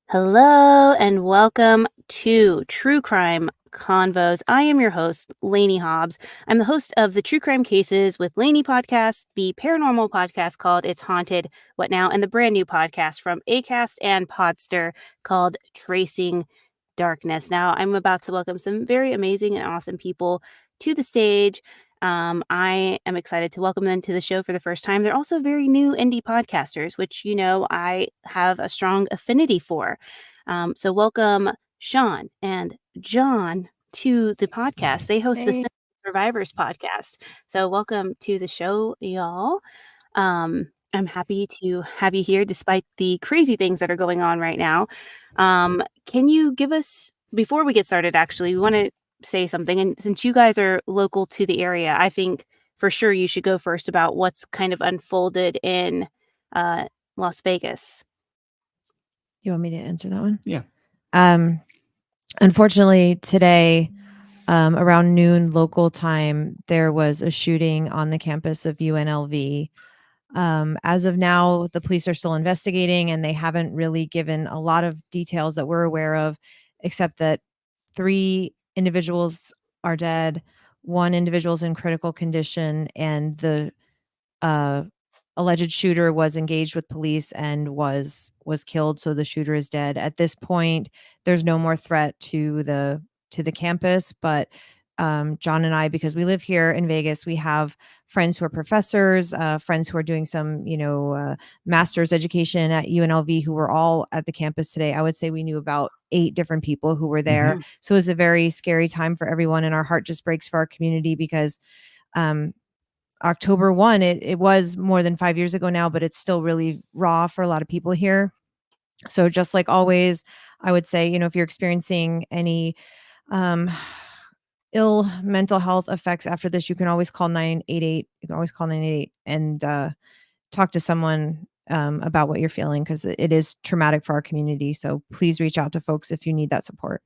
Hello and welcome to True Crime Convos. I am your host, Lainey Hobbs. I'm the host of the True Crime Cases with Lainey podcast, the paranormal podcast called It's Haunted, What Now, and the brand new podcast from Acast and Podster called Tracing Darkness. Now, I'm about to welcome some very amazing and awesome people to the stage. I am excited to welcome them to the show for the first time. They're also very new indie podcasters, which, I have a strong affinity for. So welcome Shaun and John to the podcast. They host the Hey. Survivors podcast. So welcome to the show, y'all. I'm happy to have you here despite the crazy things that are going on right now. Can you give us, before we get started, actually, we want to say something. And since you guys are local to the area, I think for sure you should go first about what's kind of unfolded in Las Vegas. You want me to answer that one? Yeah. Unfortunately, today, around noon local time, there was a shooting on the campus of UNLV. As of now, the police are still investigating, and they haven't really given a lot of details that we're aware of, except that 3 individuals are dead, 1 individual is in critical condition, and the alleged shooter was engaged with police and was killed. So the shooter is dead. At this point, there's no more threat to the campus, but John and I, because we live here in Vegas, we have friends who are professors, friends who are doing some, master's education at UNLV who were all at the campus today. I would say we knew about 8 different people who were there. Mhm. So it was a very scary time for everyone, and our heart just breaks for our community because October 1, it was more than 5 years ago now, but it's still really raw for a lot of people here. So just like always, I would say, if you're experiencing any ill mental health effects after this, you can always call 988. You can always call 988 and talk to someone about what you're feeling, because it is traumatic for our community. So please reach out to folks if you need that support.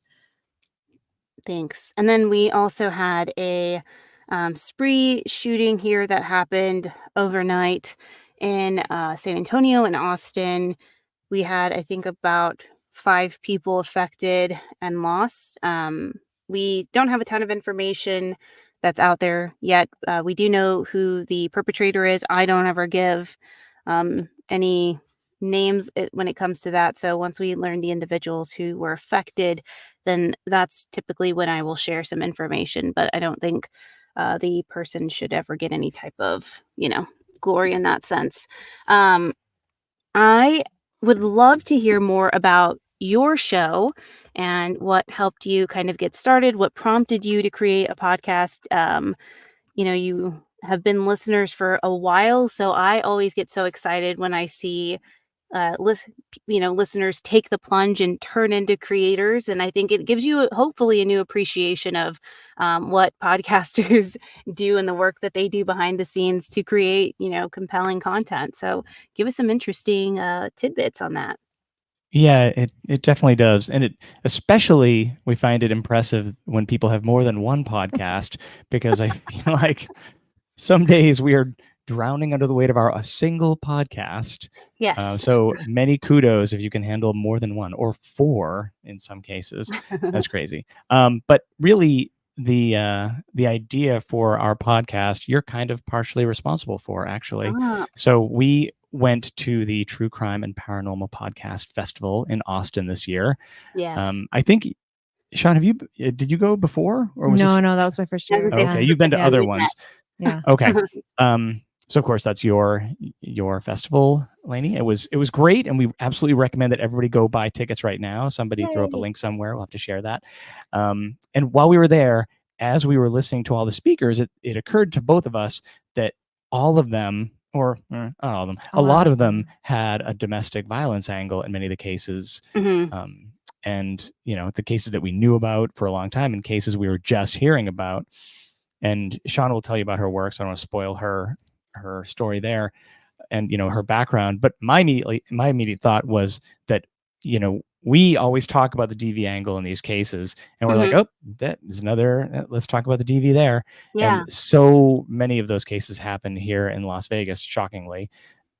Thanks. And then we also had a spree shooting here that happened overnight in San Antonio and Austin. We had, I think, about 5 people affected and lost. We don't have a ton of information that's out there yet. We do know who the perpetrator is. I don't ever give any names when it comes to that. So once we learn the individuals who were affected, then that's typically when I will share some information. But I don't think the person should ever get any type of, glory in that sense. I would love to hear more about your show and what helped you kind of get started, what prompted you to create a podcast. You have been listeners for a while, so I always get so excited when I see listeners take the plunge and turn into creators. And I think it gives you hopefully a new appreciation of what podcasters do and the work that they do behind the scenes to create, compelling content. So give us some interesting tidbits on that. Yeah, it definitely does. And it especially, we find it impressive when people have more than one podcast, because I feel like some days we are drowning under the weight of a single podcast. Yes. So many kudos if you can handle more than one, or 4 in some cases. That's crazy. But really, the idea for our podcast, you're kind of partially responsible for, actually. Ah, So we went to the True Crime and Paranormal Podcast Festival in Austin this year. yes. I think, Shaun, did you go before, or was No, this? that was my first I was year. gonna say, Okay, this is you've the been to first other time we've ones. Yeah. Okay. So of course that's your festival, Lainey. It was great, and we absolutely recommend that everybody go buy tickets right now. Somebody throw up a Yay. link somewhere. We'll have to share that. And while we were there, as we were listening to all the speakers, it occurred to both of us that all of them, or not all of them, a lot of them had a domestic violence angle in many of the cases. Mhm. And the cases that we knew about for a long time, and cases we were just hearing about. And Shaun will tell you about her work, so I don't want to spoil her story there, and her background. But my immediate thought was that we always talk about the DV angle in these cases, and we're like, Mhm. oh, that is another. Let's talk about the DV there. Yeah. And so many of those cases happen here in Las Vegas, shockingly.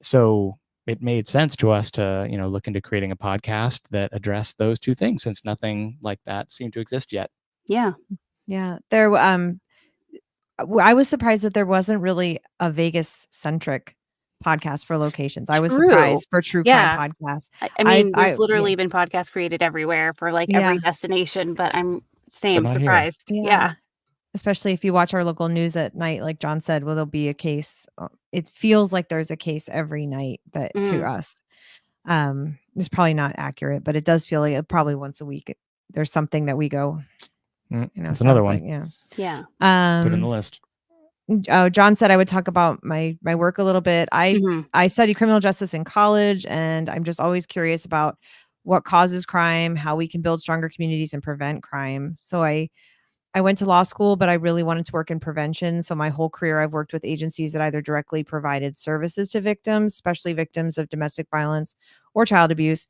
So it made sense to us to, look into creating a podcast that addressed those two things, since nothing like that seemed to exist yet. Yeah. Yeah. I was surprised that there wasn't really a Vegas centric podcast for locations. I was True. surprised for true crime Yeah. podcasts. I mean, there's Yeah, literally been podcasts created everywhere for like yeah, every destination, but I'm But not here. surprised. Yeah. especially if you watch our local news at night, like John said, well, there'll be a case. It feels like there's a case every night that to us. It's probably not accurate, but it does feel like probably once a week there's something that we go, That's another one. Yeah. Put in the list. John said I would talk about my work a little bit. I studied criminal justice in college, and I'm just always curious about what causes crime, how we can build stronger communities and prevent crime. So I went to law school, but I really wanted to work in prevention. So my whole career, I've worked with agencies that either directly provided services to victims, especially victims of domestic violence or child abuse,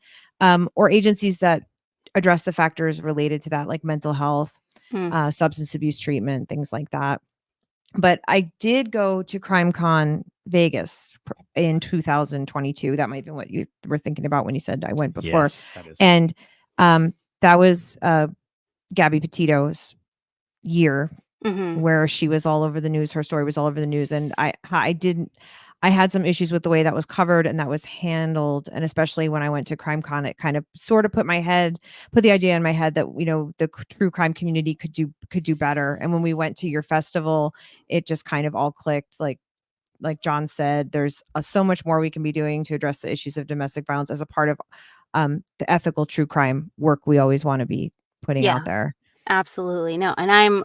or agencies that address the factors related to that, like mental health, substance abuse treatment, things like that. But I did go to CrimeCon Vegas in 2022. That might have been what you were thinking about when you said I went before. Yes, that is. And that was Gabby Petito's year where she was all over the news. Her story was all over the news. And I had some issues with the way that was covered and that was handled. And especially when I went to CrimeCon, it kind of sort of put the idea in my head that, the true crime community could do better. And when we went to your festival, it just kind of all clicked. Like John said, there's so much more we can be doing to address the issues of domestic violence as a part of the ethical true crime work we always want to be putting out there. Absolutely. No. And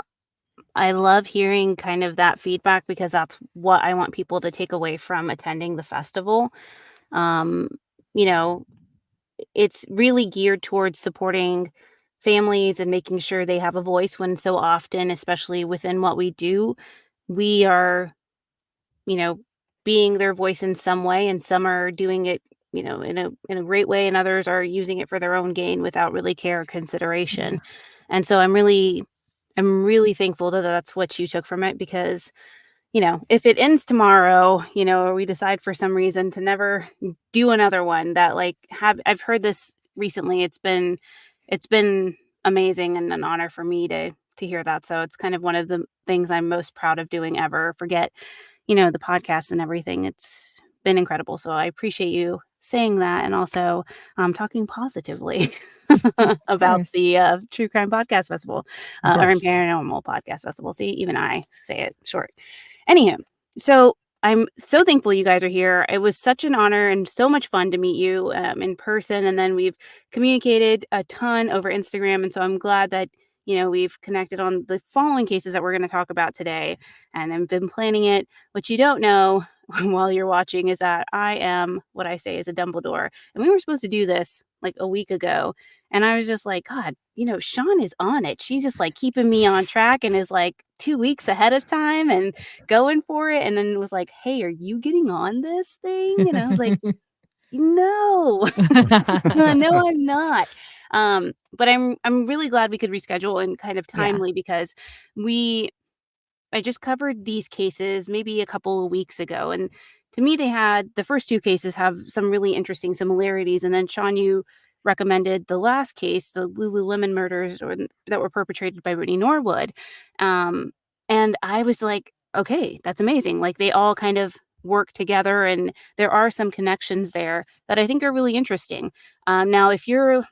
I love hearing kind of that feedback, because that's what I want people to take away from attending the festival. It's really geared towards supporting families and making sure they have a voice, when so often, especially within what we do, we are, being their voice in some way, and some are doing it, in a great way, and others are using it for their own gain without really care or consideration. Yeah. And so I'm really thankful that that's what you took from it, because if it ends tomorrow, or we decide for some reason to never do another one, that I've heard this recently. It's been amazing and an honor for me to hear that. So it's kind of one of the things I'm most proud of doing ever. Forget, the podcast and everything. It's been incredible. So I appreciate you saying that, and also talking positively about the True Crime Podcast Festival, or Paranormal Podcast Festival. See, even I say it short. Anyhow, so I'm so thankful you guys are here. It was such an honor and so much fun to meet you in person. And then we've communicated a ton over Instagram. And so I'm glad that, we've connected on the following cases that we're going to talk about today. And I've been planning it. What you don't know while you're watching is that I am what I say is a Dumbledore. And we were supposed to do this like a week ago. And I was just like, God, Shaun is on it. She's just like keeping me on track and is like 2 weeks ahead of time and going for it. And then was like, hey, are you getting on this thing? And I was like, no, no, I'm not. But I'm really glad we could reschedule and kind of timely, because I just covered these cases maybe a couple of weeks ago. And to me, the first two cases have some really interesting similarities. And then Shaun, you recommended the last case, the Lululemon murders that were perpetrated by Brittany Norwood. And I was like, okay, that's amazing. Like, they all kind of work together, and there are some connections there that I think are really interesting. Now, if you're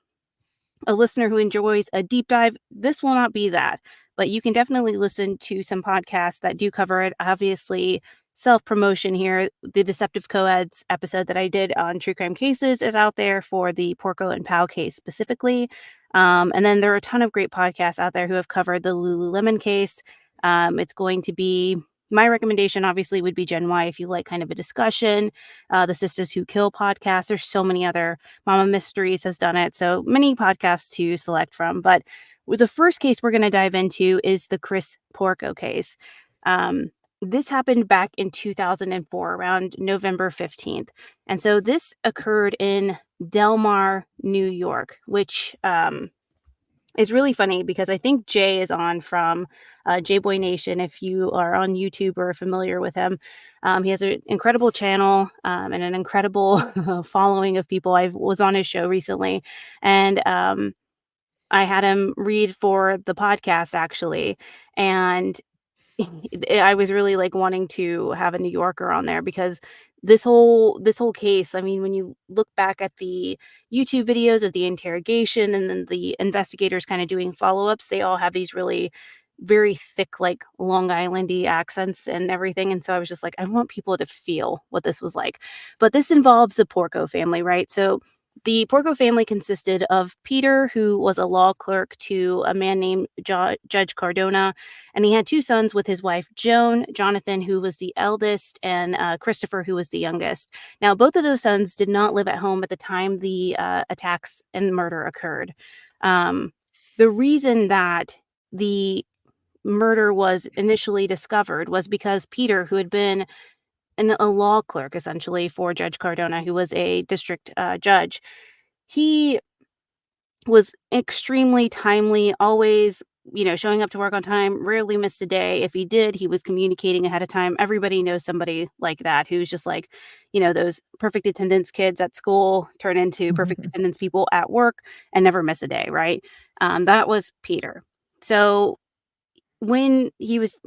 a listener who enjoys a deep dive, this will not be that. But you can definitely listen to some podcasts that do cover it. Obviously, self-promotion here. The Deceptive Co-eds episode that I did on True Crime Cases is out there for the Porco and Powell case specifically. And then there are a ton of great podcasts out there who have covered the Lululemon case. It's going to be... My recommendation, obviously, would be Gen Y if you like kind of a discussion. The Sisters Who Kill podcast. There's so many other. Mama Mysteries has done it. So many podcasts to select from. But the first case we're going to dive into is the Chris Porco case. This happened back in 2004, around November 15th. And so this occurred in Del Mar, New York, which It's really funny because I think Jay is on from J Boy Nation. If you are on YouTube or familiar with him, he has an incredible channel and an incredible following of people. I was on his show recently, and I had him read for the podcast actually, and I was really, like, wanting to have a New Yorker on there because this whole case, I mean, when you look back at the YouTube videos of the interrogation and then the investigators kinda doing follow-ups, they all have these really very thick, like, Long Island-y accents and everything, and so I was just like, "I want people to feel what this was like." But this involves the Porco family, right? So, the Porco family consisted of Peter, who was a law clerk to a man named Judge Cardona, and he had 2 sons with his wife, Joan, Jonathan, who was the eldest, and, Christopher, who was the youngest. Now, both of those sons did not live at home at the time the, attacks and murder occurred. Um, the reason that the murder was initially discovered was because Peter, who had been a law clerk, essentially, for Judge Cardona, who was a district, judge, he was extremely timely, always, showing up to work on time, rarely missed a day. If he did, he was communicating ahead of time. Everybody knows somebody like that who's just like, those perfect attendance kids at school turn into perfect attendance people at work and never miss a day, right? That was Peter. So when he was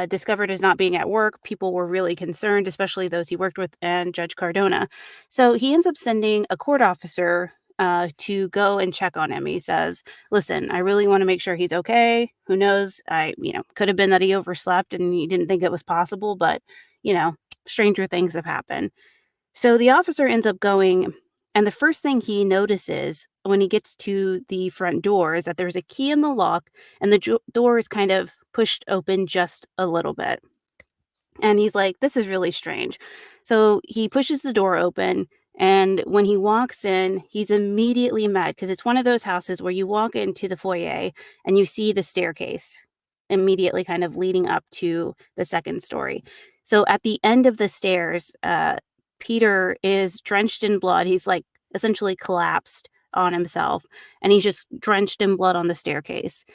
discovered as not being at work, people were really concerned, especially those he worked with and Judge Cardona. So he ends up sending a court officer to go and check on him. He says, "Listen, I really want to make sure he's okay. Who knows? Could have been that he overslept and he didn't think it was possible, but you know, stranger things have happened." So the officer ends up going, and the first thing he notices when he gets to the front door is that there's a key in the lock and the door is kind of pushed open just a little bit. And he's like, "This is really strange." So he pushes the door open. And when he walks in, he's immediately met because it's one of those houses where you walk into the foyer and you see the staircase immediately kind of leading up to the second story. So at the end of the stairs, Peter is drenched in blood. He's like essentially collapsed on himself and he's just drenched in blood on the staircase.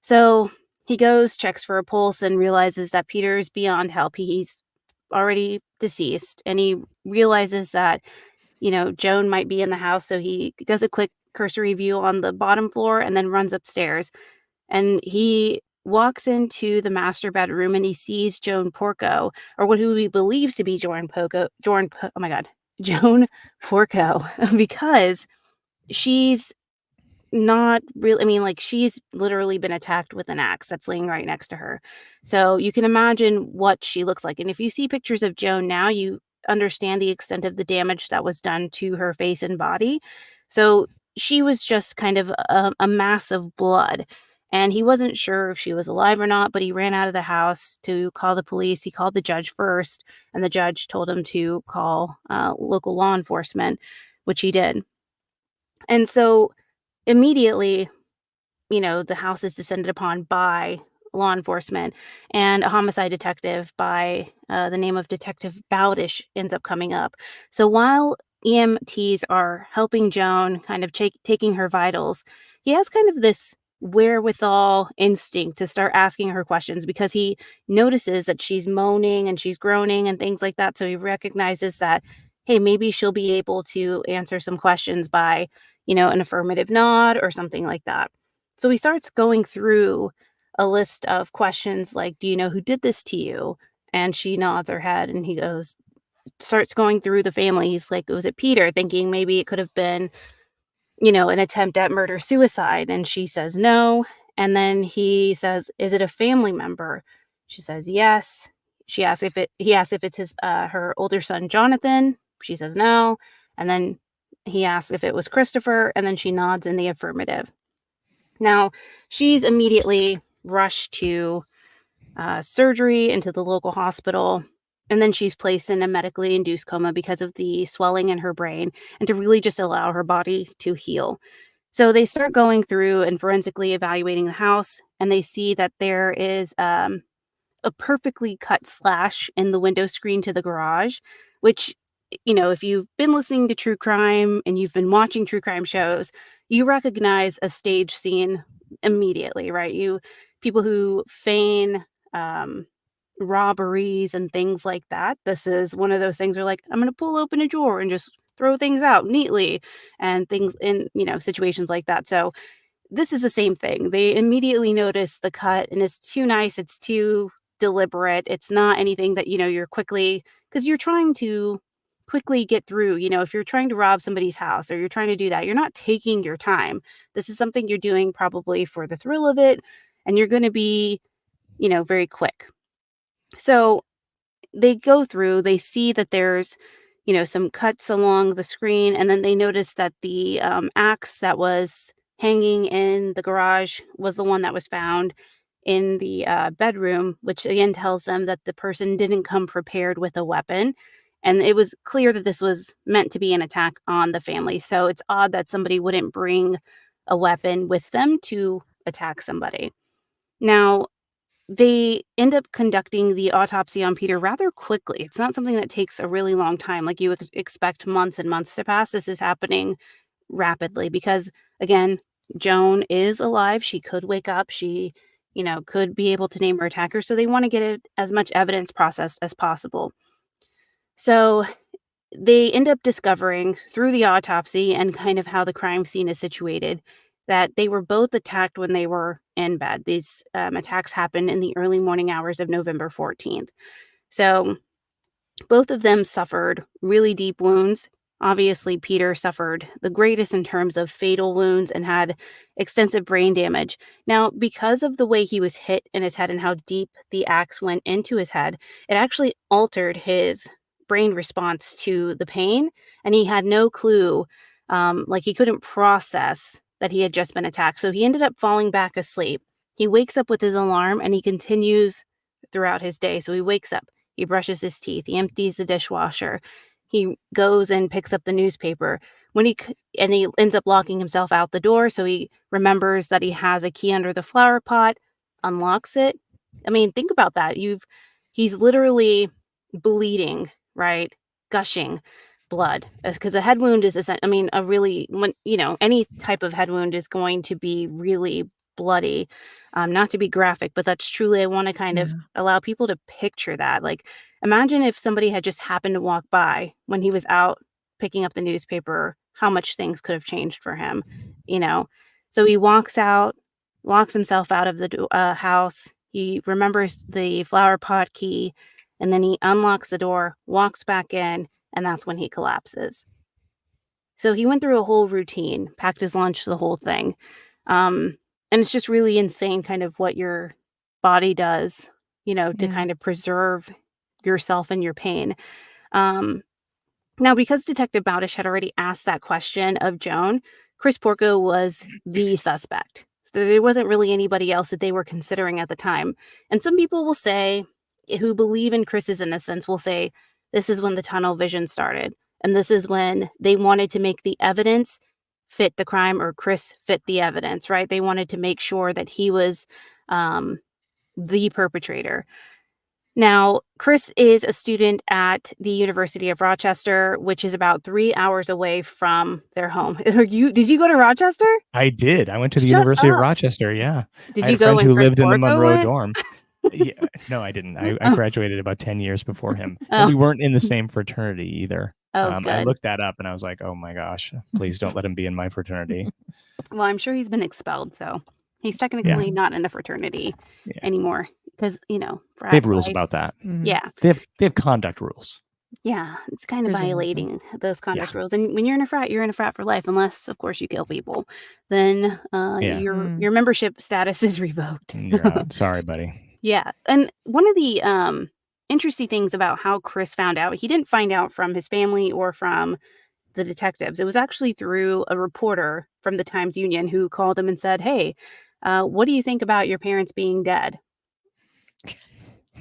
So he goes, checks for a pulse, and realizes that Peter's beyond help. He's already deceased. And he realizes that, Joan might be in the house. So he does a quick cursory view on the bottom floor and then runs upstairs. And he walks into the master bedroom and he sees Joan Porco, or what who he believes to be oh my God, Joan Porco, because she's not really, I mean, like, she's literally been attacked with an axe that's laying right next to her. So you can imagine what she looks like. And if you see pictures of Joan now, you understand the extent of the damage that was done to her face and body. So she was just kind of a mass of blood. And he wasn't sure if she was alive or not, but he ran out of the house to call the police. He called the judge first, and the judge told him to call local law enforcement, which he did. And so immediately, the house is descended upon by law enforcement, and a homicide detective by the name of Detective Bowdish ends up coming up. So while EMTs are helping Joan, kind of taking her vitals, he has kind of this wherewithal instinct to start asking her questions because he notices that she's moaning and she's groaning and things like that. So he recognizes that, hey, maybe she'll be able to answer some questions by, an affirmative nod or something like that. So he starts going through a list of questions like, "Do you know who did this to you?" And she nods her head and he starts going through the family. He's like, "Was it Peter?" Thinking maybe it could have been, an attempt at murder suicide. And she says no. And then he says, "Is it a family member?" She says yes. He asks if it's her older son, Jonathan. She says no. And then he asks if it was Christopher. And then she nods in the affirmative. Now, she's immediately rushed to surgery into the local hospital, and then she's placed in a medically induced coma because of the swelling in her brain and to really just allow her body to heal. So they start going through and forensically evaluating the house, and they see that there is a perfectly cut slash in the window screen to the garage, which, if you've been listening to true crime and you've been watching true crime shows, you recognize a stage scene immediately, right? People who feign robberies and things like that. This is one of those things where like, I'm going to pull open a drawer and just throw things out neatly and things in, situations like that. So this is the same thing. They immediately notice the cut and it's too nice. It's too deliberate. It's not anything that, you're quickly, because you're trying to quickly get through. If you're trying to rob somebody's house or you're trying to do that, you're not taking your time. This is something you're doing probably for the thrill of it. And you're going to be, very quick. So they go through, they see that there's, some cuts along the screen, and then they notice that the axe that was hanging in the garage was the one that was found in the bedroom, which again tells them that the person didn't come prepared with a weapon. And it was clear that this was meant to be an attack on the family. So it's odd that somebody wouldn't bring a weapon with them to attack somebody. Now, they end up conducting the autopsy on Peter rather quickly. It's not something that takes a really long time, like you would expect months and months to pass. This is happening rapidly because, again, Joan is alive. She could wake up. She, could be able to name her attacker. So they want to get as much evidence processed as possible. So they end up discovering through the autopsy and kind of how the crime scene is situated that they were both attacked when they were in bed. These attacks happened in the early morning hours of November 14th. So both of them suffered really deep wounds. Obviously, Peter suffered the greatest in terms of fatal wounds and had extensive brain damage. Now, because of the way he was hit in his head and how deep the axe went into his head, it actually altered his brain response to the pain, and he had no clue, like he couldn't process that he had just been attacked. So he ended up falling back asleep. He wakes up with his alarm, and he continues throughout his day. So he wakes up, he brushes his teeth, he empties the dishwasher, he goes and picks up the newspaper. And he ends up locking himself out the door, so he remembers that he has a key under the flower pot, unlocks it. I mean, think about that. He's literally bleeding, right? Gushing blood, because a head wound is any type of head wound is going to be really bloody. Not to be graphic, but that's truly, I want to kind of allow people to picture that. Like, imagine if somebody had just happened to walk by when he was out picking up the newspaper, how much things could have changed for him, So he walks out, locks himself out of the house. He remembers the flower pot key, and then he unlocks the door, walks back in, and that's when he collapses. So he went through a whole routine, packed his lunch, the whole thing. And it's just really insane kind of what your body does, to kind of preserve yourself and your pain. Now, because Detective Bowdish had already asked that question of Joan, Chris Porco was the suspect. So there wasn't really anybody else that they were considering at the time. And some people will say, who believe in Chris's innocence, will say, this is when the tunnel vision started. And this is when they wanted to make the evidence fit the crime, or Chris fit the evidence, right? They wanted to make sure that he was the perpetrator. Now, Chris is a student at the University of Rochester, which is about 3 hours away from their home. Did you go to Rochester? I did. I went to the Shut University of up. Rochester. Yeah. Did I had you a go friend when who Chris lived in the Porco Monroe went? dorm. Yeah, no, I didn't. I Oh. graduated about 10 years before him. Oh. And we weren't in the same fraternity either. Oh, I good. looked that up and I was like, oh my gosh, please don't let him be in my fraternity. Well, I'm sure he's been expelled, so he's technically not in the fraternity anymore because, They frat have rules life. about that. Yeah. They have conduct rules. Yeah, it's kind of Presumably. violating those conduct rules. And when you're in a frat for life, unless, of course, you kill people. Then your membership status is revoked. You're out. Sorry, buddy. Yeah. And one of the interesting things about how Chris found out, he didn't find out from his family or from the detectives. It was actually through a reporter from the Times-Union who called him and said, hey, what do you think about your parents being dead?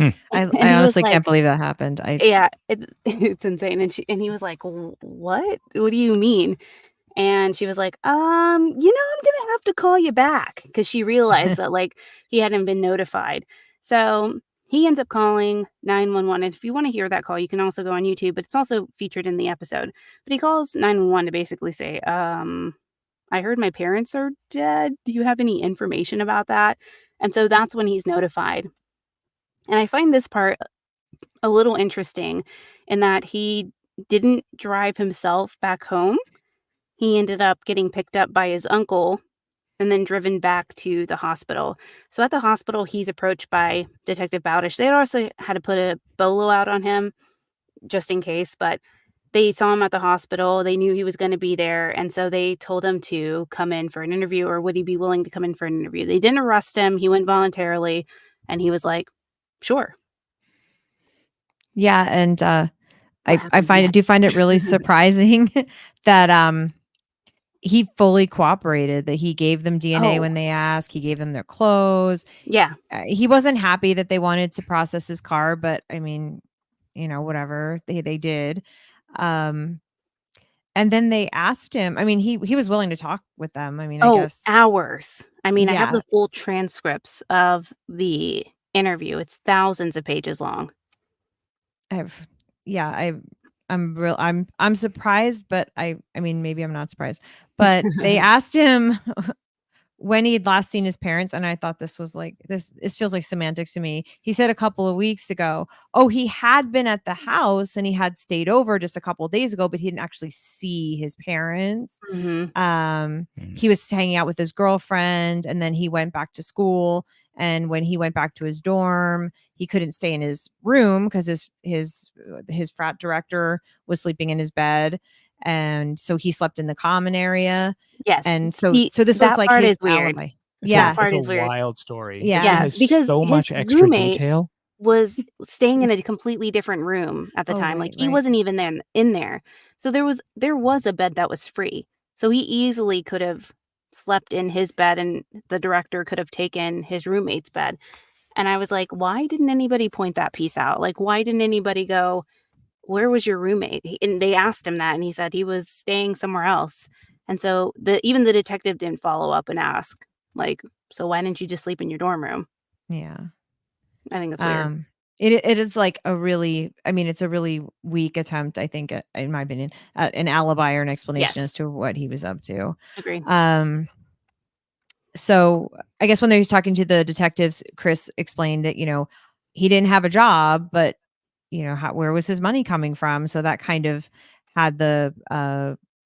I And he was honestly like, can't believe that happened. it's insane. And he was like, what? What do you mean? And she was like, I'm gonna have to call you back, because she realized that like he hadn't been notified. So he ends up calling 911. And if you want to hear that call, you can also go on YouTube, but it's also featured in the episode. But he calls 911 to basically say, I heard my parents are dead. Do you have any information about that? And so that's when he's notified. And I find this part a little interesting in that he didn't drive himself back home. He ended up getting picked up by his uncle and then driven back to the hospital. So at the hospital, he's approached by Detective Bowdish. They had also had to put a bolo out on him just in case, but they saw him at the hospital. They knew he was going to be there. And so they told him to come in for an interview, or would he be willing to come in for an interview? They didn't arrest him. He went voluntarily and he was like, sure. Yeah, and What I happens do find it next? really surprising that he fully cooperated, that he gave them DNA Oh, when they asked, he gave them their clothes. yeah. He wasn't happy that they wanted to process his car, but I mean, whatever, they did. Um, and then they asked him, I mean, he was willing to talk with them. I mean, I Oh, guess hours. I mean, I have yeah. the full transcripts of the interview. It's thousands of pages long. I've yeah, I'm surprised, but I mean, maybe I'm not surprised. But they asked him when he'd last seen his parents, and I thought this was like this feels like semantics to me. He said a couple of weeks ago, oh, he had been at the house and he had stayed over just a couple of days ago, but he didn't actually see his parents. Mhm. He was hanging out with his girlfriend, and then he went back to school. And when he went back to his dorm, he couldn't stay in his room because his frat director was sleeping in his bed, and so he slept in the common area. Yes. And See, so this was that like part his is weird. alibi. That Yeah, part It's a is weird. wild story. It yeah, Yeah, has because so his much extra roommate detail. was staying in a completely different room at the oh time, like, right, he right, wasn't even then in there. So there was a bed that was free. So he easily could have slept in his bed, and the director could have taken his roommate's bed. And I was like, "Why didn't anybody point that piece out? Like, why didn't anybody go, 'Where was your roommate?'" And they asked him that, and he said he was staying somewhere else. And so even the detective didn't follow up and ask, like, "So why didn't you just sleep in your dorm room?" yeah. I think that's weird. Um, it is like a really, I mean, it's a really weak attempt, I think, in my opinion, at an alibi or an explanation as Yes, to what he was up to. agree. Um, so I guess when they was talking to the detectives, Chris explained that, he didn't have a job, but where was his money coming from? So that kind of had the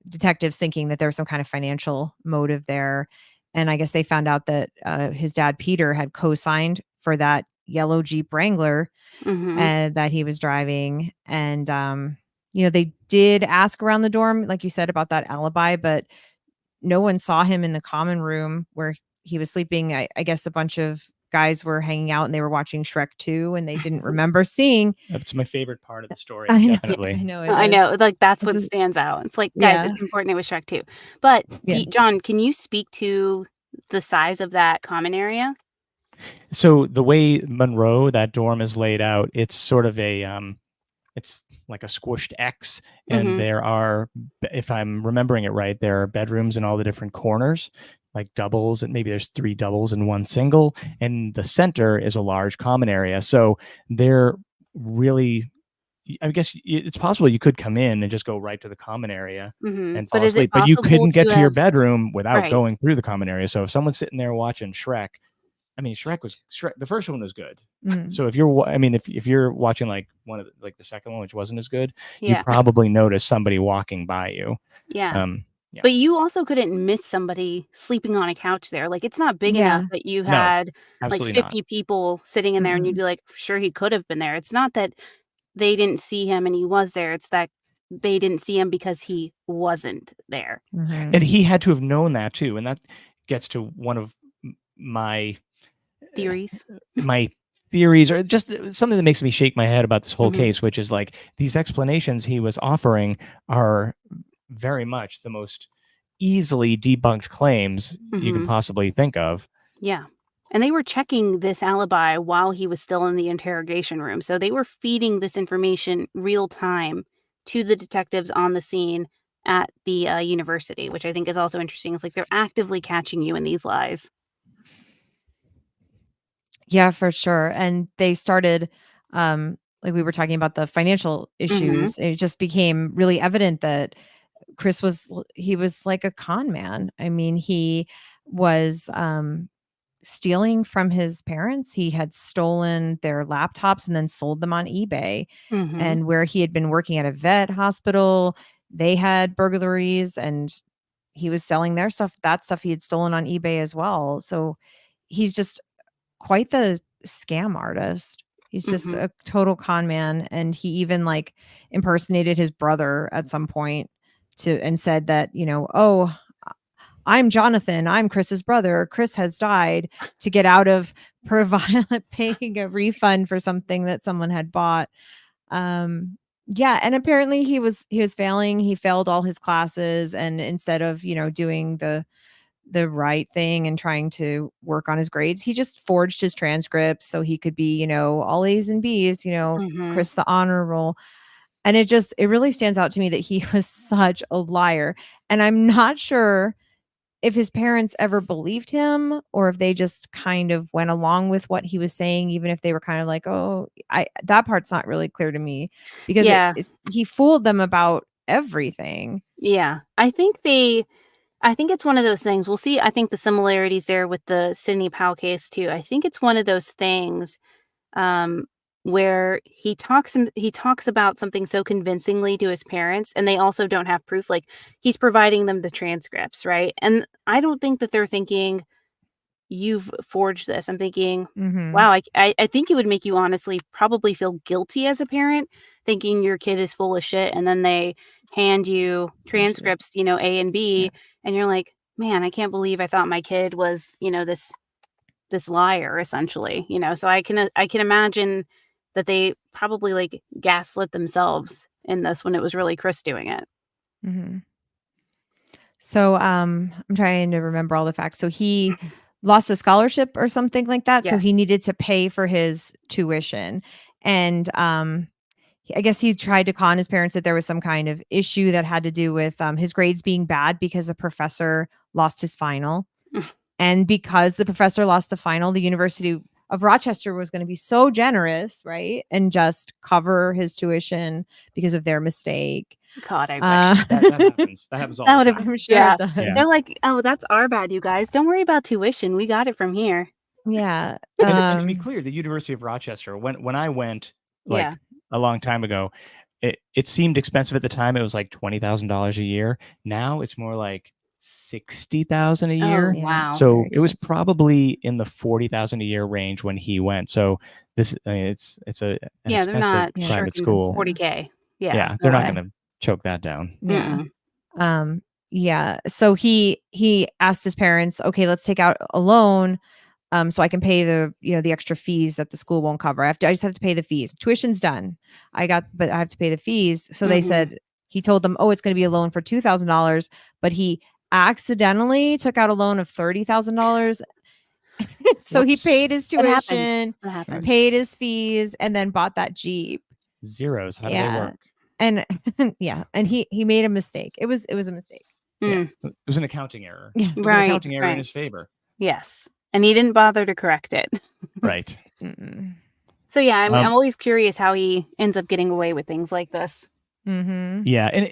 detectives thinking that there was some kind of financial motive there. And I guess they found out that his dad, Peter, had co-signed for that yellow Jeep Wrangler Mhm. and that he was driving. And, they did ask around the dorm, like you said, about that alibi, but no one saw him in the common room where he was sleeping. I guess a bunch of guys were hanging out and they were watching Shrek 2 and they didn't remember seeing. That's my favorite part of the story, I know, Yeah, I definitely. know it I is. know, like, that's This what is stands out. It's like, "Guys, yeah, it's important it was Shrek too." But yeah. John, can you speak to the size of that common area? So the way Monroe, that dorm is laid out, it's sort of it's like a squished X, and Mhm. there are, if I'm remembering it right, there are bedrooms in all the different corners, like doubles, and maybe there's 3 doubles and 1 single, and the center is a large common area. So they're really, I guess it's possible you could come in and just go right to the common area Mhm. and But fall is it asleep, but you possible couldn't to get to your have bedroom without right. going through the common area. So if someone's sitting there watching Shrek, I mean, Shrek. The first one was good. Mm, So I mean, if you're watching like one of like the second one, which wasn't as good, you Yeah. probably notice somebody walking by you. Yeah. Um, yeah, But you also couldn't miss somebody sleeping on a couch there. Like, it's not big enough yeah. that you no, had, like, absolutely not. 50 people sitting in there and you'd Mm-mm, be like, "Sure, he could have been there." It's not that they didn't see him and he was there, it's that they didn't see him because he wasn't there. mhm. And he had to have known that too, and that gets to one of my uh, Theories? my theories, or just something that makes me shake my head about this whole Mhm. case, which is like these explanations he was offering are very much the most easily debunked claims you can Mhm. possibly think of. Yeah. And they were checking this alibi while he was still in the interrogation room, so they were feeding this information real time to the detectives on the scene at the, university, which I think is also interesting. It's like they're actively catching you in these lies. Yeah, for sure. And they started, like we were talking about the financial Mhm. issues. It just became really evident that Chris was like a con man. I mean, he was stealing from his parents. He had stolen their laptops and then sold them on eBay. Mhm. And where he had been working at a vet hospital, they had burglaries and he was selling their stuff, that stuff he had stolen on eBay as well. So he's just quite the scam artist. He's just Mhm. a total con man. And he even like impersonated his brother at some point and said that, oh, I'm Jonathan. I'm Chris's brother. Chris has died, to get out of paying a refund for something that someone had bought. Yeah, and apparently he was failing. He failed all his classes, and instead of, doing the right thing and trying to work on his grades, he just forged his transcripts so he could be, all A's and B's, Mhm. Chris the honor roll. And it really stands out to me that he was such a liar. And I'm not sure if his parents ever believed him or if they just kind of went along with what he was saying, even if they were kind of like, oh, that part's not really clear to me, because Yeah. he fooled them about everything. Yeah. I think it's one of those things. We'll see. I think the similarities there with the Sydney Powell case too. I think it's one of those things um, where he talks about something so convincingly to his parents, and they also don't have proof. Like, he's providing them the transcripts, right? And I don't think that they're thinking, you've forged this. I'm thinking, Mm-hmm. wow, I think it would make you honestly probably feel guilty as a parent, thinking your kid is full of shit, and then they hand you transcripts, A and B, and you're like, man, I can't believe I thought my kid was, this liar, essentially. So I can imagine that they probably like gaslit themselves in this when it was really Chris doing it. Mm-hmm. So I'm trying to remember all the facts. So he lost a scholarship or something like that. So Yes. he needed to pay for his tuition. And I guess he tried to con his parents that there was some kind of issue that had to do with his grades being bad because a professor lost his final. And because the professor lost the final, the University of Rochester was going to be so generous, right? And just cover his tuition because of their mistake. God, I wish. That happens. That happens all That the would've time. I'm sure Yeah. it does. Yeah. They're like, "Oh, that's our bad, you guys. Don't worry about tuition. We got it from here." Yeah. And to be clear, the University of Rochester, when I went like Yeah. a long time ago, it seemed expensive at the time. It was like $20,000 a year. Now it's more like 60,000 a Oh, year. wow. So very it was expensive. probably in the 40,000 a year range when he went. So this, I mean, it's an Yeah, they're expensive not private shirking school. themselves. 40K. Yeah, Yeah, no they're not way. going to choke that down. Yeah. Mm-mm. Yeah. So he asked his parents, okay, let's take out a loan. So I can pay the extra fees that the school won't cover. I just have to pay the fees. Tuition's done. But I have to pay the fees. So they Mhm. said, he told them, oh, it's going to be a loan for $2,000, but he accidentally took out a loan of $30,000. So he Whoops. paid his It happens. tuition, It happens. paid his fees, and then bought that Jeep. Zeros. How do they Yeah. work? And yeah, and he made a mistake. It was a mistake. Yeah, Mm. it was an accounting error. Yeah. It was an Right, accounting error in right. his favor. Yes. And he didn't bother to correct it. Right. Mm-mm. So, yeah, I'm Um, always curious how he ends up getting away with things like this. Mm-hmm. Yeah, and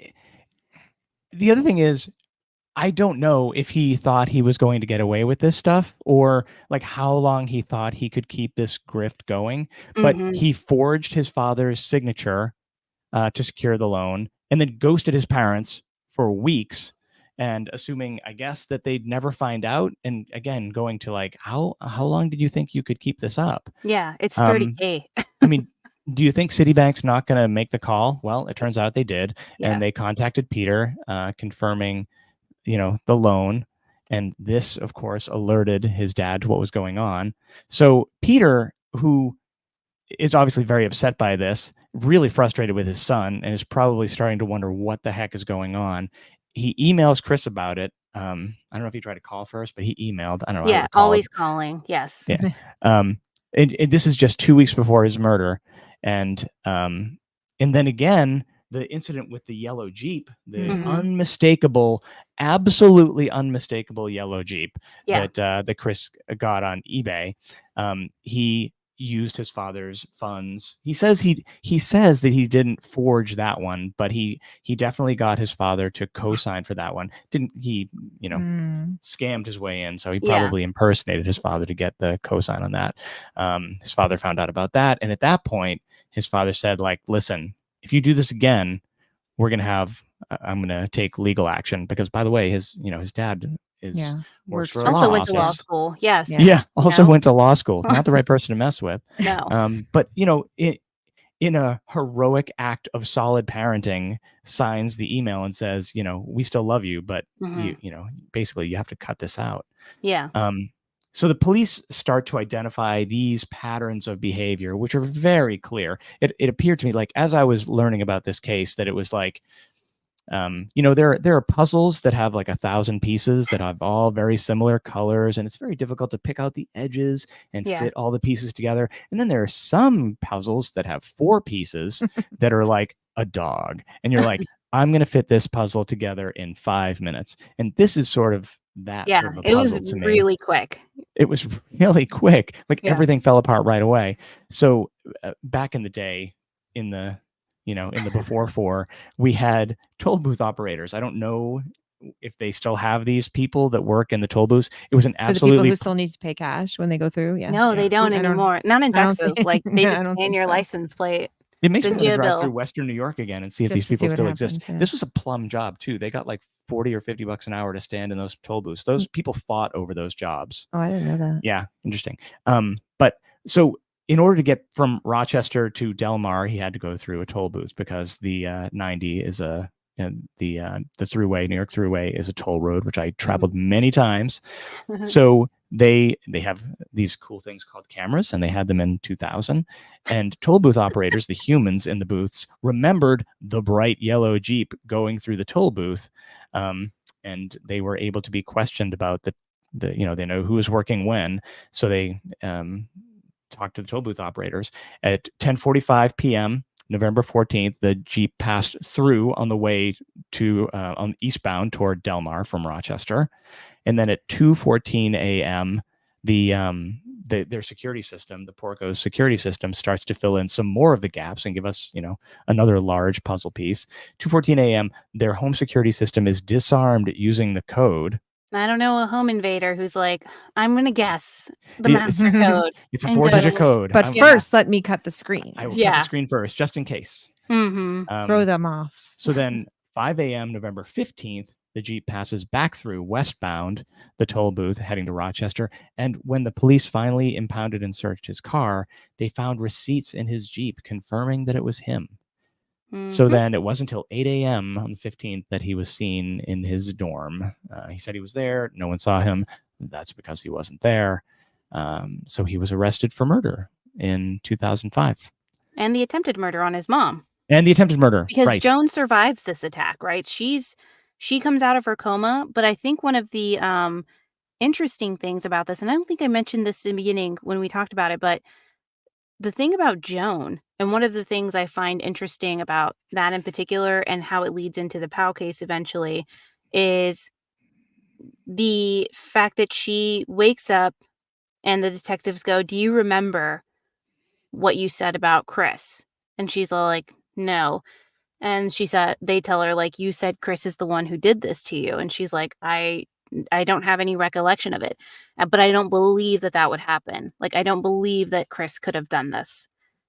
the other thing is, I don't know if he thought he was going to get away with this stuff or like how long he thought he could keep this grift going, but Mhm. he forged his father's signature to secure the loan and then ghosted his parents for weeks and assuming, I guess, that they'd never find out. And again, going to like, how long did you think you could keep this up? Yeah, it's Um, 30K. I mean, do you think Citibank's not going to make the call? Well, it turns out they did, Yeah. and they contacted Peter, confirming, the loan. And this, of course, alerted his dad to what was going on. So Peter, who is obviously very upset by this, really frustrated with his son, and is probably starting to wonder what the heck is going on. He emails Chris about it. I don't know if he tried to call first, but he emailed. I don't know how Yeah, to call always it. calling. Yes. Yeah. And this is just 2 weeks before his murder, and then again, the incident with the yellow Jeep, the Mhm. unmistakable, absolutely unmistakable yellow Jeep Yeah. that Chris got on eBay. He used his father's funds. He says that he didn't forge that one, but he definitely got his father to co-sign for that one. Didn't he, scammed his way in, so he probably impersonated his father to get the co-sign on that. His father found out about that, and at that point his father said, like, listen, if you do this again, we're going to have I'm going to take legal action, because, by the way, his dad works for a also law went to law office. school. Yes. Yeah, also went to law school. Not the right person to mess with. No. But in a heroic act of solid parenting, signs the email and says, we still love you, but basically you have to cut this out. Yeah. So the police start to identify these patterns of behavior, which are very clear. It appeared to me, like, as I was learning about this case, that it was like, there are puzzles that have like 1,000 pieces that have all very similar colors, and it's very difficult to pick out the edges and fit all the pieces together. And then there are some puzzles that have 4 pieces that are like a dog, and you're like, I'm going to fit this puzzle together in 5 minutes. And this is sort of that sort of a puzzle to me. Really quick. It was really quick. Like, everything fell apart right away. So back in the day, in the before 4, we had toll booth operators. I don't know if they still have these people that work in the toll booths. It was an For the people absolutely who still need to pay cash when they go through. Yeah. No, they don't anymore. Not in Texas. Like, they just don't scan think your so. license plate. It makes me Send want you to a drive bill. through Western New York again and see if Just these to see people what still happens, exist. yeah. This was a plum job too. They got like $40 or $50 an hour to stand in those toll booths. Those people fought over those jobs. Oh, I didn't know that. Yeah, interesting. But so in order to get from Rochester to Del Mar, he had to go through a toll booth, because the 90 is the thruway, New York Thruway, is a toll road, which I traveled many times. So they have these cool things called cameras, and they had them in 2000. And toll booth operators, the humans in the booths, remembered the bright yellow Jeep going through the toll booth, and they were able to be questioned about they know who was working when. So they talked to the toll booth operators. At 10:45 p.m. November 14th, the Jeep passed through on the way to on eastbound toward Del Mar from Rochester, and then at 2:14 a.m. their security system, the Porco's security system, starts to fill in some more of the gaps and give us another large puzzle piece. 2:14 a.m. their home security system is disarmed using the code. I don't know a home invader who's like, I'm going to guess the master code. It's a 4-digit code. But first, let me cut the screen. I will cut the screen first, just in case. Throw them off. So then 5 a.m. November 15th, the Jeep passes back through westbound the toll booth heading to Rochester. And when the police finally impounded and searched his car, they found receipts in his Jeep confirming that it was him. So then it wasn't until 8 a.m. on the 15th that he was seen in his dorm. He said he was there. No one saw him. That's because he wasn't there. So he was arrested for murder in 2005. And the attempted murder on his mom. And the attempted murder. Because Joan survives this attack, right? She comes out of her coma. But I think one of the interesting things about this, and I don't think I mentioned this in the beginning when we talked about it, but the thing about Joan, and one of the things I find interesting about that in particular and how it leads into the Powell case eventually, is the fact that she wakes up and the detectives go, "Do you remember what you said about Chris?" And she's all like, "No." And they tell her, like, "You said Chris is the one who did this to you." And she's like, I don't have any recollection of it, but I don't believe that would happen. Like, I don't believe that Chris could have done this.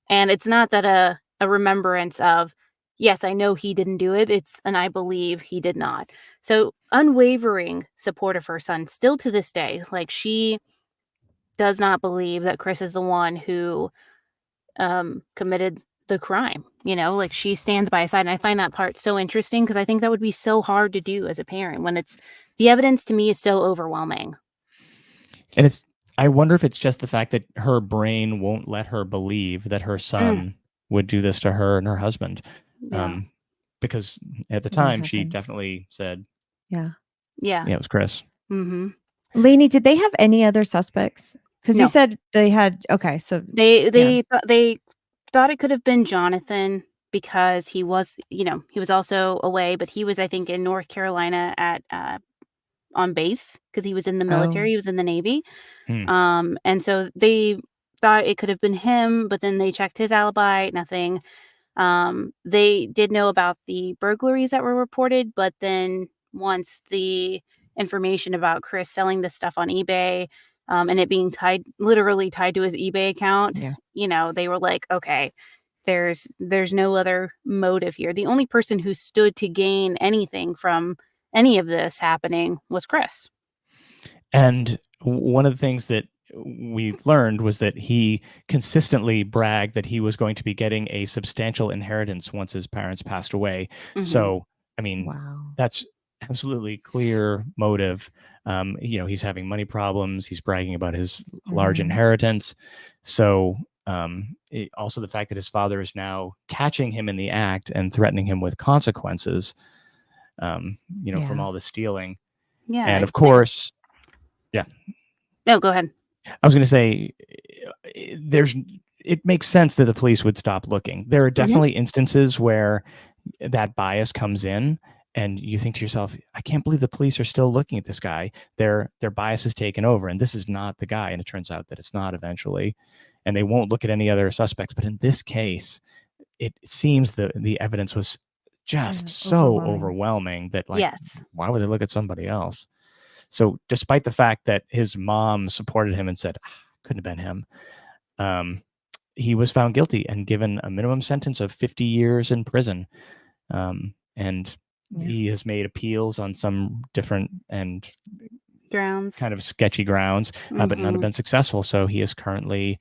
And it's not that a remembrance of, yes, I know he didn't do it. It's an I believe he did not. So unwavering support of her son still to this day. Like, she does not believe that Chris is the one who committed the crime. Like, she stands by his side. And I find that part so interesting, because I think that would be so hard to do as a parent when the evidence to me is so overwhelming. And I wonder if it's just the fact that her brain won't let her believe that her son would do this to her and her husband. Yeah. Because at the time she definitely said, yeah, it was Chris. Lainey, did they have any other suspects? Because No. you said they had, okay, so they thought it could have been Jonathan, because he was also away, but he was, I think, in North Carolina at on base, because he was in the military. He was in the Navy. And so they thought it could have been him, but then they checked his alibi, nothing. They did know about the burglaries that were reported, but then once the information about Chris selling this stuff on eBay, and it being literally tied to his eBay account, Yeah. they were like, okay, there's no other motive here. The only person who stood to gain anything from any of this happening was Chris. And one of the things that we learned was that he consistently bragged that he was going to be getting a substantial inheritance once his parents passed away. Mhm. So, I mean, Wow. that's absolutely clear motive. He's having money problems. He's bragging about his large Mhm. inheritance. So, also the fact that his father is now catching him in the act and threatening him with consequences, from Yeah. all the stealing. Yeah. And it's of course, yeah. No, go ahead. I was going to say, it makes sense that the police would stop looking. There are definitely instances where that bias comes in, and you think to yourself, I can't believe the police are still looking at this guy. Their bias is taken over, and this is not the guy. And it turns out that it's not eventually, and they won't look at any other suspects. But in this case, it seems the evidence was just so overwhelming that, like, Yes. why would they look at somebody else? So despite the fact that his mom supported him and said, couldn't have been him, he was found guilty and given a minimum sentence of 50 years in prison. And Yeah. he has made appeals on some different and Grounds. kind of sketchy grounds, but none have been successful. So he is currently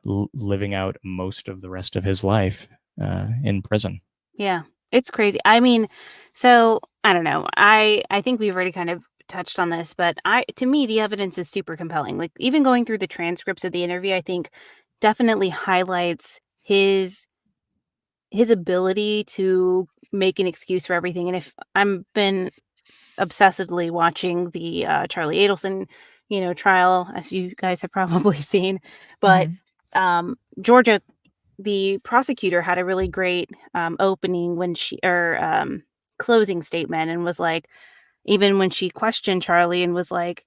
living out most of the rest of his life in prison. Yeah, it's crazy. I mean, so I don't know. I think we've already kind of touched on this, but to me the evidence is super compelling. Like even going through the transcripts of the interview, I think definitely highlights his ability to make an excuse for everything. And if I'm been obsessively watching the Charlie Adelson, trial, as you guys have probably seen, but Georgia, the prosecutor, had a really great opening when closing statement, and was like, even when she questioned Charlie and was like,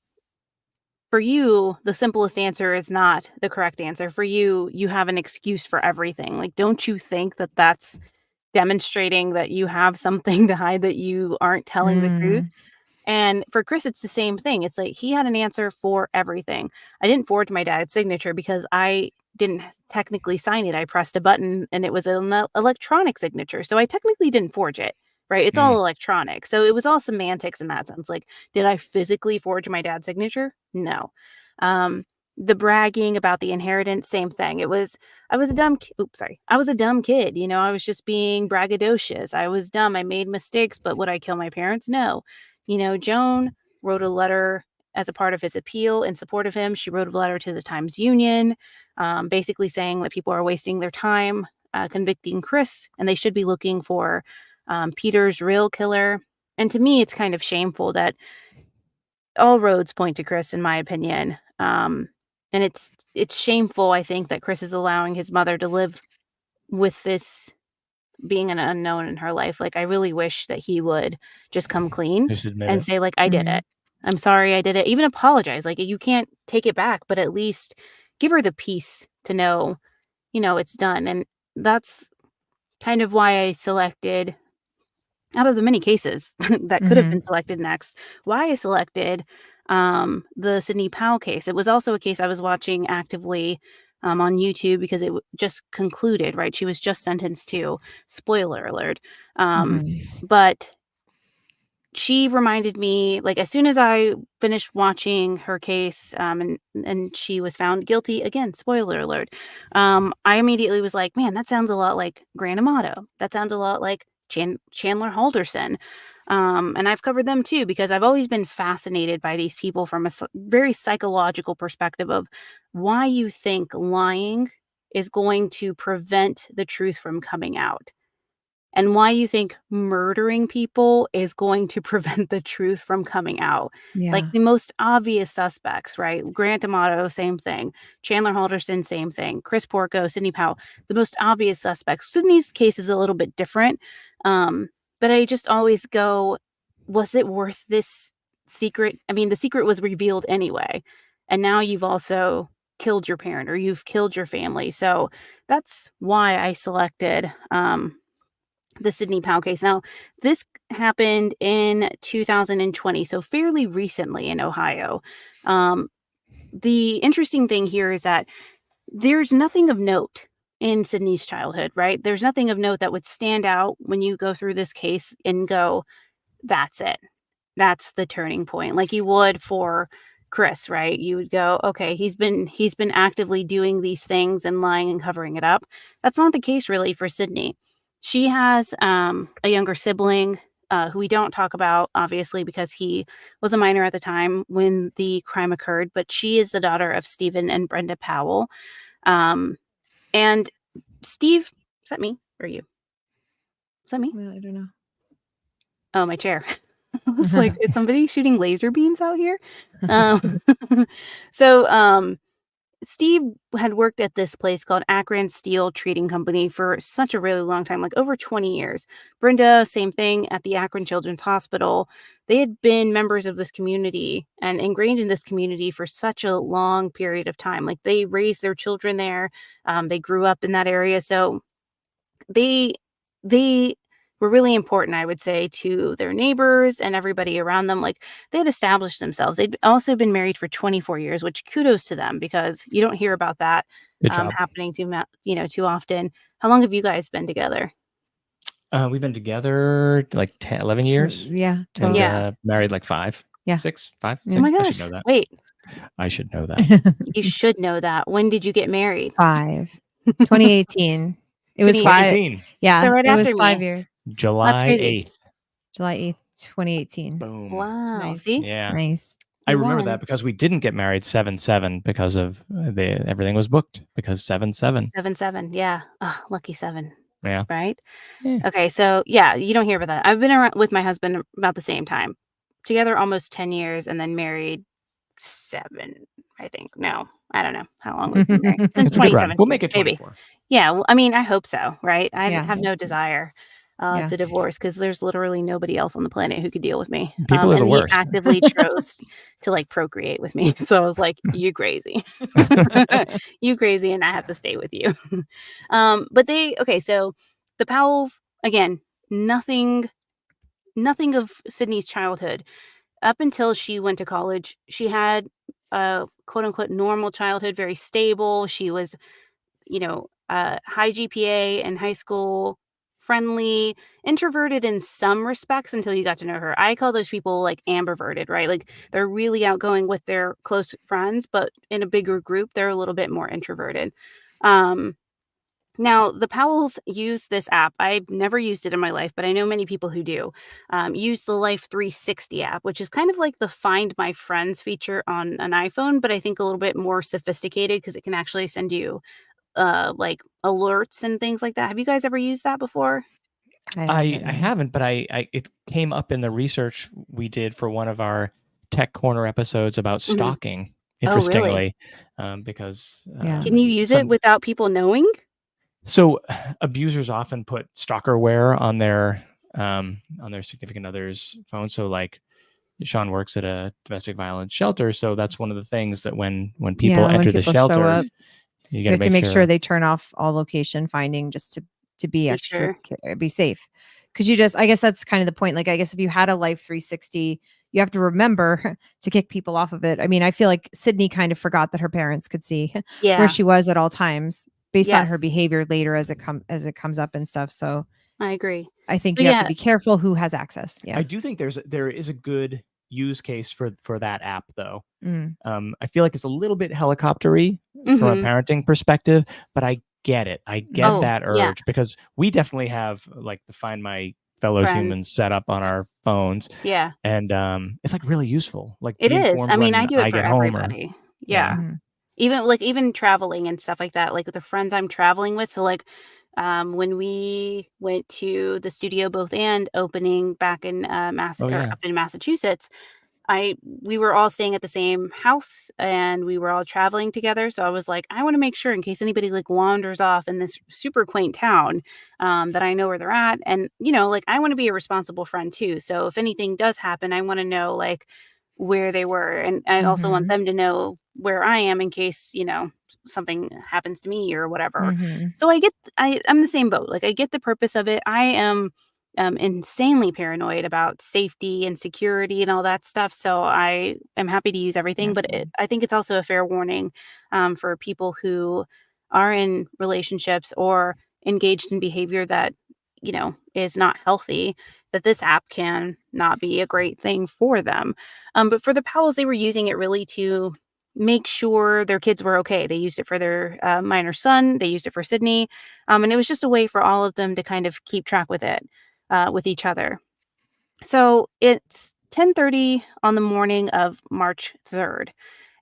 for you, the simplest answer is not the correct answer. For you, you have an excuse for everything. Like, don't you think that that's demonstrating that you have something to hide, that you aren't telling the truth? And for Chris, it's the same thing. It's like he had an answer for everything. I didn't forge my dad's signature because I didn't technically sign it. I pressed a button and it was an electronic signature. So I technically didn't forge it, right? It's all electronic. So it was all semantics in that sense. Like, did I physically forge my dad's signature? No. The bragging about the inheritance, same thing. I was a dumb I was a dumb kid, I was just being braggadocious. I was dumb. I made mistakes, but would I kill my parents? No. Joan wrote a letter as a part of his appeal in support of him. She wrote a letter to the Times-Union, basically saying that people are wasting their time convicting Chris, and they should be looking for Peter's real killer. And to me, it's kind of shameful that all roads point to Chris, in my opinion. And it's shameful, I think, that Chris is allowing his mother to live with this being an unknown in her life. Like, I really wish that he would just come clean Just admit and it. say, like, I did it. I'm sorry I did it. Even apologize. Like, you can't take it back, but at least give her the peace to know, it's done. And that's kind of why I selected, out of the many cases that could have been selected next, why I selected the Sydney Powell case. It was also a case I was watching actively on YouTube because it just concluded, right? She was just sentenced to, spoiler alert. But she reminded me, like, as soon as I finished watching her case, and she was found guilty, again, spoiler alert, I immediately was like, man, that sounds a lot like Grant Amato. That sounds a lot like Chandler Halderson. And I've covered them too, because I've always been fascinated by these people from a very psychological perspective of why you think lying is going to prevent the truth from coming out, and why you think murdering people is going to prevent the truth from coming out. Like Yeah. the most obvious suspects, right? Grant Amato, same thing. Chandler Halderson, same thing. Chris Porco, Sydney Powell, the most obvious suspects. Sydney's case is a little bit different. But I just always go, was it worth this secret? I mean, the secret was revealed anyway. And now you've also killed your parent or you've killed your family. So that's why I selected the Sydney Powell case. Now, this happened in 2020, so fairly recently in Ohio. The interesting thing here is that there's nothing of note in Sydney's childhood, right? There's nothing of note that would stand out when you go through this case and go, that's it. That's the turning point. Like you would for Chris, right? You would go, okay, he's been actively doing these things and lying and covering it up. That's not the case really for Sydney. She has a younger sibling who we don't talk about, obviously, because he was a minor at the time when the crime occurred. But she is the daughter of Stephen and Brenda Powell. And Steve, is that me or you? Is that me? Well, I don't know. Oh, my chair. I was like, is somebody shooting laser beams out here? Um, so Steve had worked at this place called Akron Steel Treating Company for such a really long time, like over 20 years. Brenda, same thing at the Akron Children's Hospital. They had been members of this community and ingrained in this community for such a long period of time. Like they raised their children there. They grew up in that area. So they were really important, I would say, to their neighbors and everybody around them. Like they had established themselves. They'd also been married for 24 years, which kudos to them because you don't hear about that Good job. happening too often. How long have you guys been together? We've been together like 10, 11 years. Yeah. And 12. Yeah. married like 5. Yeah. 6, 5, Yeah. 6. Oh my I gosh. should know that. Wait, I should know that. you should know that. When did you get married? 5. 2018. It was 5. 2018. Yeah. So right it was after 5 me. years. July crazy. 8th. July 8th, 2018. Boom. Wow. Nice. See? Yeah. Nice. I You remember won. that because we didn't get married 7/7 because of everything was booked because 7/7. 7/7. Yeah. Oh, lucky 7. Yeah. Right? Yeah. Okay, so yeah, you don't hear about that. I've been around with my husband about the same time. Together almost 10 years and then married 7, I think. No, I don't know how long we've been married. Since It's a good run. 2017. We'll make it maybe. 24. Yeah, well, I mean, I hope so, right? I Yeah. have no desire Yeah. to divorce because there's literally nobody else on the planet who could deal with me. People are the and worst. he actively chose to like procreate with me. So I was like, you crazy. You crazy, and I have to stay with you. But so the Powells, again, nothing of Sydney's childhood. Up until she went to college, she had a quote unquote normal childhood, very stable. She was, high GPA in high school, friendly, introverted in some respects until you got to know her. I call those people like ambiverted, right? Like they're really outgoing with their close friends, but in a bigger group, they're a little bit more introverted. Now, the Powells use this app. I've never used it in my life, but I know many people who do. Use the Life 360 app, which is kind of like the Find My Friends feature on an iPhone, but I think a little bit more sophisticated because it can actually send you like alerts and things like that. Have you guys ever used that before? I haven't, but it came up in the research we did for one of our Tech Corner episodes about stalking. Oh, really? Interestingly, because Yeah. Can you use it without people knowing? So abusers often put stalkerware on their significant other's phone. So like Shaun works at a domestic violence shelter, so that's one of the things that when people enter the people show shelter, up, you you got have to make sure they turn off all location finding just to be extra be safe. Because I guess that's kind of the point. Like I guess if you had a Life 360, you have to remember to kick people off of it. I mean, I feel like Sydney kind of forgot that her parents could see where she was at all times based on her behavior later as it comes up and stuff. So I agree. I think you have to be careful who has access. Yeah. I do think there is a good use case for that app though. Mm. I feel like it's a little bit helicoptery from a parenting perspective, but I get it. I get that urge because we definitely have like the Find My Fellow Humans set up on our phones. Yeah. And it's like really useful. Like it is. I mean, I do it for everybody. Yeah. Mm-hmm. Even traveling and stuff like that, like with the friends I'm traveling with. So like when we went to the Studio Both and opening back in up in Massachusetts, we were all staying at the same house and we were all traveling together. So I was like, I want to make sure in case anybody like wanders off in this super quaint town that I know where they're at. And, like I want to be a responsible friend too. So if anything does happen, I want to know like where they were. And I also want them to know where I am in case, something happens to me or whatever. Mhm. So I'm the same boat. Like, I get the purpose of it. I am insanely paranoid about safety and security and all that stuff. So I am happy to use everything, Yeah. but I think it's also a fair warning for people who are in relationships or engaged in behavior that, is not healthy, that this app can not be a great thing for them. But for the Powells, they were using it really to make sure their kids were okay. They used it for their minor son. They used it for Sydney. And it was just a way for all of them to kind of keep track with it, with each other. So it's 10:30 on the morning of March 3rd.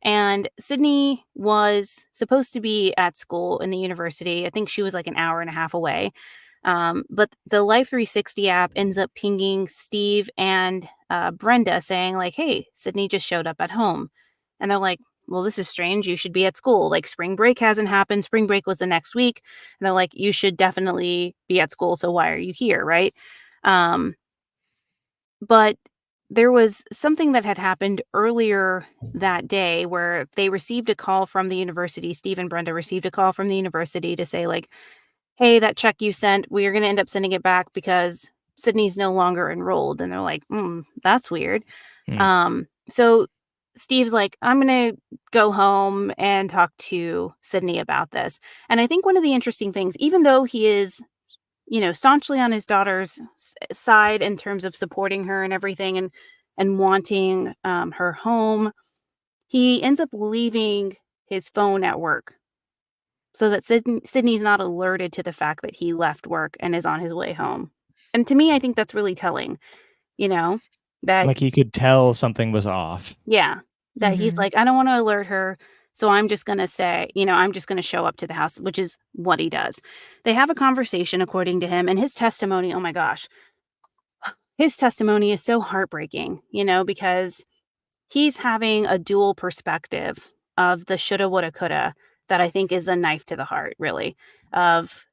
And Sydney was supposed to be at school in the university. I think she was like an hour and a half away. But the Life 360 app ends up pinging Steve and Brenda saying, like, hey, Sydney just showed up at home. And they're like, well, this is strange. You should be at school. Like, spring break hasn't happened. Spring break was the next week. And they're like, you should definitely be at school. So why are you here? Right. Um, but there was something that had happened earlier that day where they received a call from the university. Steve and Brenda received a call from the university to say, like, hey, that check you sent, we are going to end up sending it back because Sydney's no longer enrolled. And they're like, that's weird. Hmm. So Steve's like, I'm going to go home and talk to Sydney about this. And I think one of the interesting things, even though he is, staunchly on his daughter's side in terms of supporting her and everything and wanting her home, he ends up leaving his phone at work so that Sydney's not alerted to the fact that he left work and is on his way home. And to me, I think that's really telling, you know, that Like he could tell something was off. yeah, that he's Mhm. like, I don't want to alert her, so I'm just going to say, I'm just going to show up to the house, which is what he does. They have a conversation according to him, and his testimony, oh my gosh. His testimony is so heartbreaking, because he's having a dual perspective of the shoulda, woulda, coulda that I think is a knife to the heart, really, of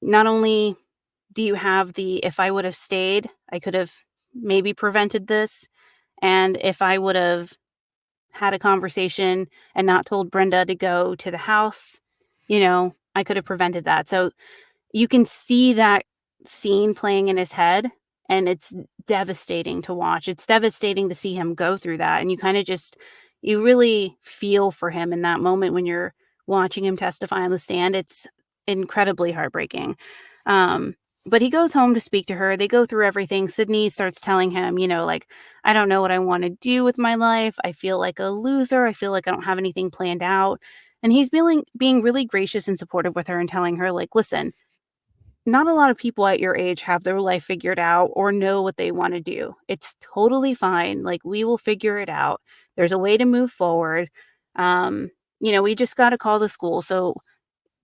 not only do you have the, "If I would have stayed, I could have maybe prevented this," and "If I would have had a conversation and not told Brenda to go to the house, I could have prevented that." So you can see that scene playing in his head, and it's devastating to watch. It's devastating to see him go through that, and you really feel for him in that moment when you're watching him testify on the stand. It's incredibly heartbreaking. Um, but he goes home to speak to her. They go through everything. Sydney starts telling him, like, "I don't know what I wanna do with my life. I feel like a loser. I feel like I don't have anything planned out." And he's being really gracious and supportive with her and telling her, like, "Listen, not a lot of people at your age have their life figured out or know what they wanna do. It's totally fine, like, we will figure it out. There's a way to move forward. We just gotta call the school, so,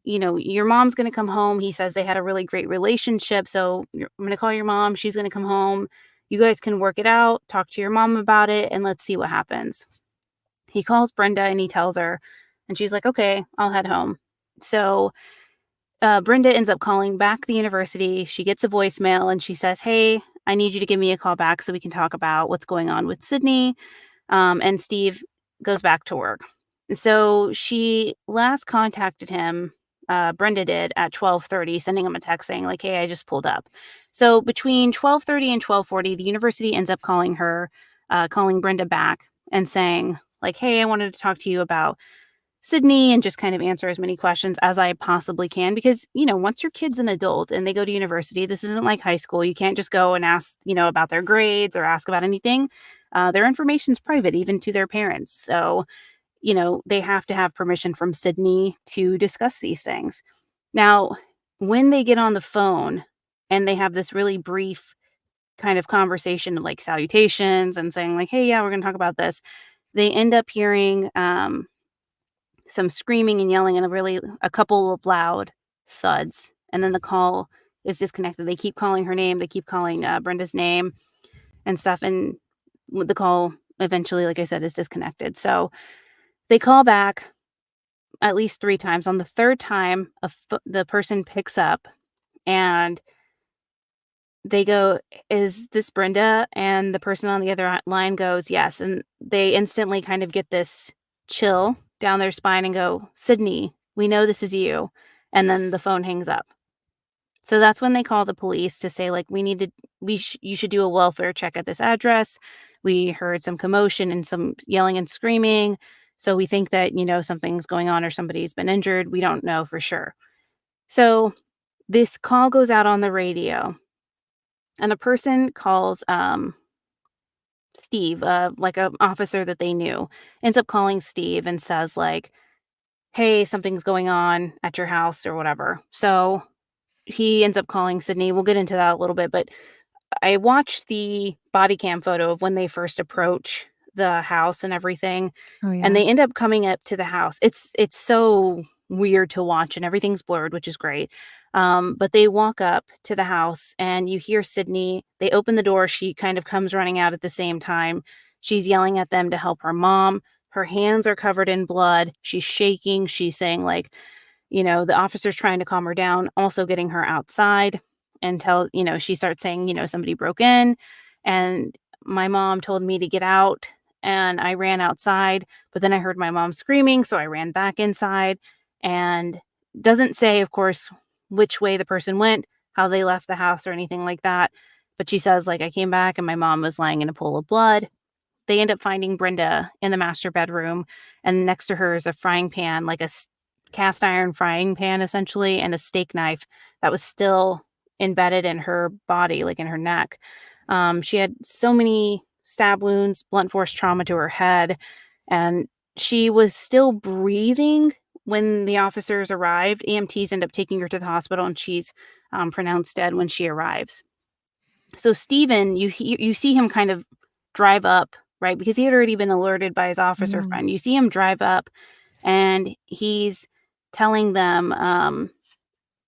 your mom's gonna come home." He says they had a really great relationship, so I'm gonna call your mom, she's gonna come home. You guys can work it out, talk to your mom about it, and let's see what happens. He calls Brenda and he tells her, and she's like, "Okay, I'll head home." So Brenda ends up calling back the university. She gets a voicemail and she says, "Hey, I need you to give me a call back so we can talk about what's going on with Sydney." And Steve goes back to work. So she last contacted him, Brenda did, at 12:30, sending him a text saying, like, "Hey, I just pulled up." So between 12:30 and 12:40, the university ends up calling Brenda back and saying, like, "Hey, I wanted to talk to you about Sydney and just kind of answer as many questions as I possibly can." Because, once your kid's an adult and they go to university, this isn't like high school. You can't just go and ask, about their grades or ask about anything. Their information's private, even to their parents. So, they have to have permission from Sydney to discuss these things. Now, when they get on the phone and they have this really brief kind of conversation of like salutations and saying, like, "Hey, yeah, we're going to talk about this," they end up hearing some screaming and yelling and a couple of loud thuds, and then the call is disconnected. They keep calling her name, they keep calling, Brenda's name and stuff, and the call eventually, like I said, is disconnected. So, they call back at least 3 times. On the 3rd time, the person picks up, and they go, "Is this Brenda?" And the person on the other line goes, "Yes," and they instantly kind of get this chill down their spine and go, "Sydney, we know this is you." And then the phone hangs up. So that's when they call the police to say, like, you should do a welfare check at this address. We heard some commotion and some yelling and screaming. So we think that, something's going on or somebody's been injured. We don't know for sure. So this call goes out on the radio, and a person calls Steve, like a officer that they knew, ends up calling Steve and says, like, "Hey, something's going on at your house," or whatever. So he ends up calling Sydney. We'll get into that a little bit, but I watched the body cam photo of when they first approach the house and everything, Oh, and yeah. they end up coming up to the house. It's so weird to watch, and everything's blurred, which is great. But they walk up to the house, and you hear Sydney. They open the door. She kind of comes running out at the same time. She's yelling at them to help her mom. Her hands are covered in blood. She's shaking. She's saying, like, the officer's trying to calm her down, also getting her outside until, she starts saying, somebody broke in, and my mom told me to get out, and I ran outside, but then I heard my mom screaming, so I ran back inside, and doesn't say, of course, which way the person went, how they left the house or anything like that. But she says, like, I came back and my mom was lying in a pool of blood. They end up finding Brenda in the master bedroom, and next to her is a frying pan, like a cast iron frying pan, essentially, and a steak knife that was still embedded in her body, like in her neck. She had so many stab wounds, blunt force trauma to her head, and she was still breathing when the officers arrived. EMTs end up taking her to the hospital, and she's pronounced dead when she arrives. So Steven, you see him kind of drive up, right? Because he had already been alerted by his officer Mm. friend. You see him drive up, and he's telling them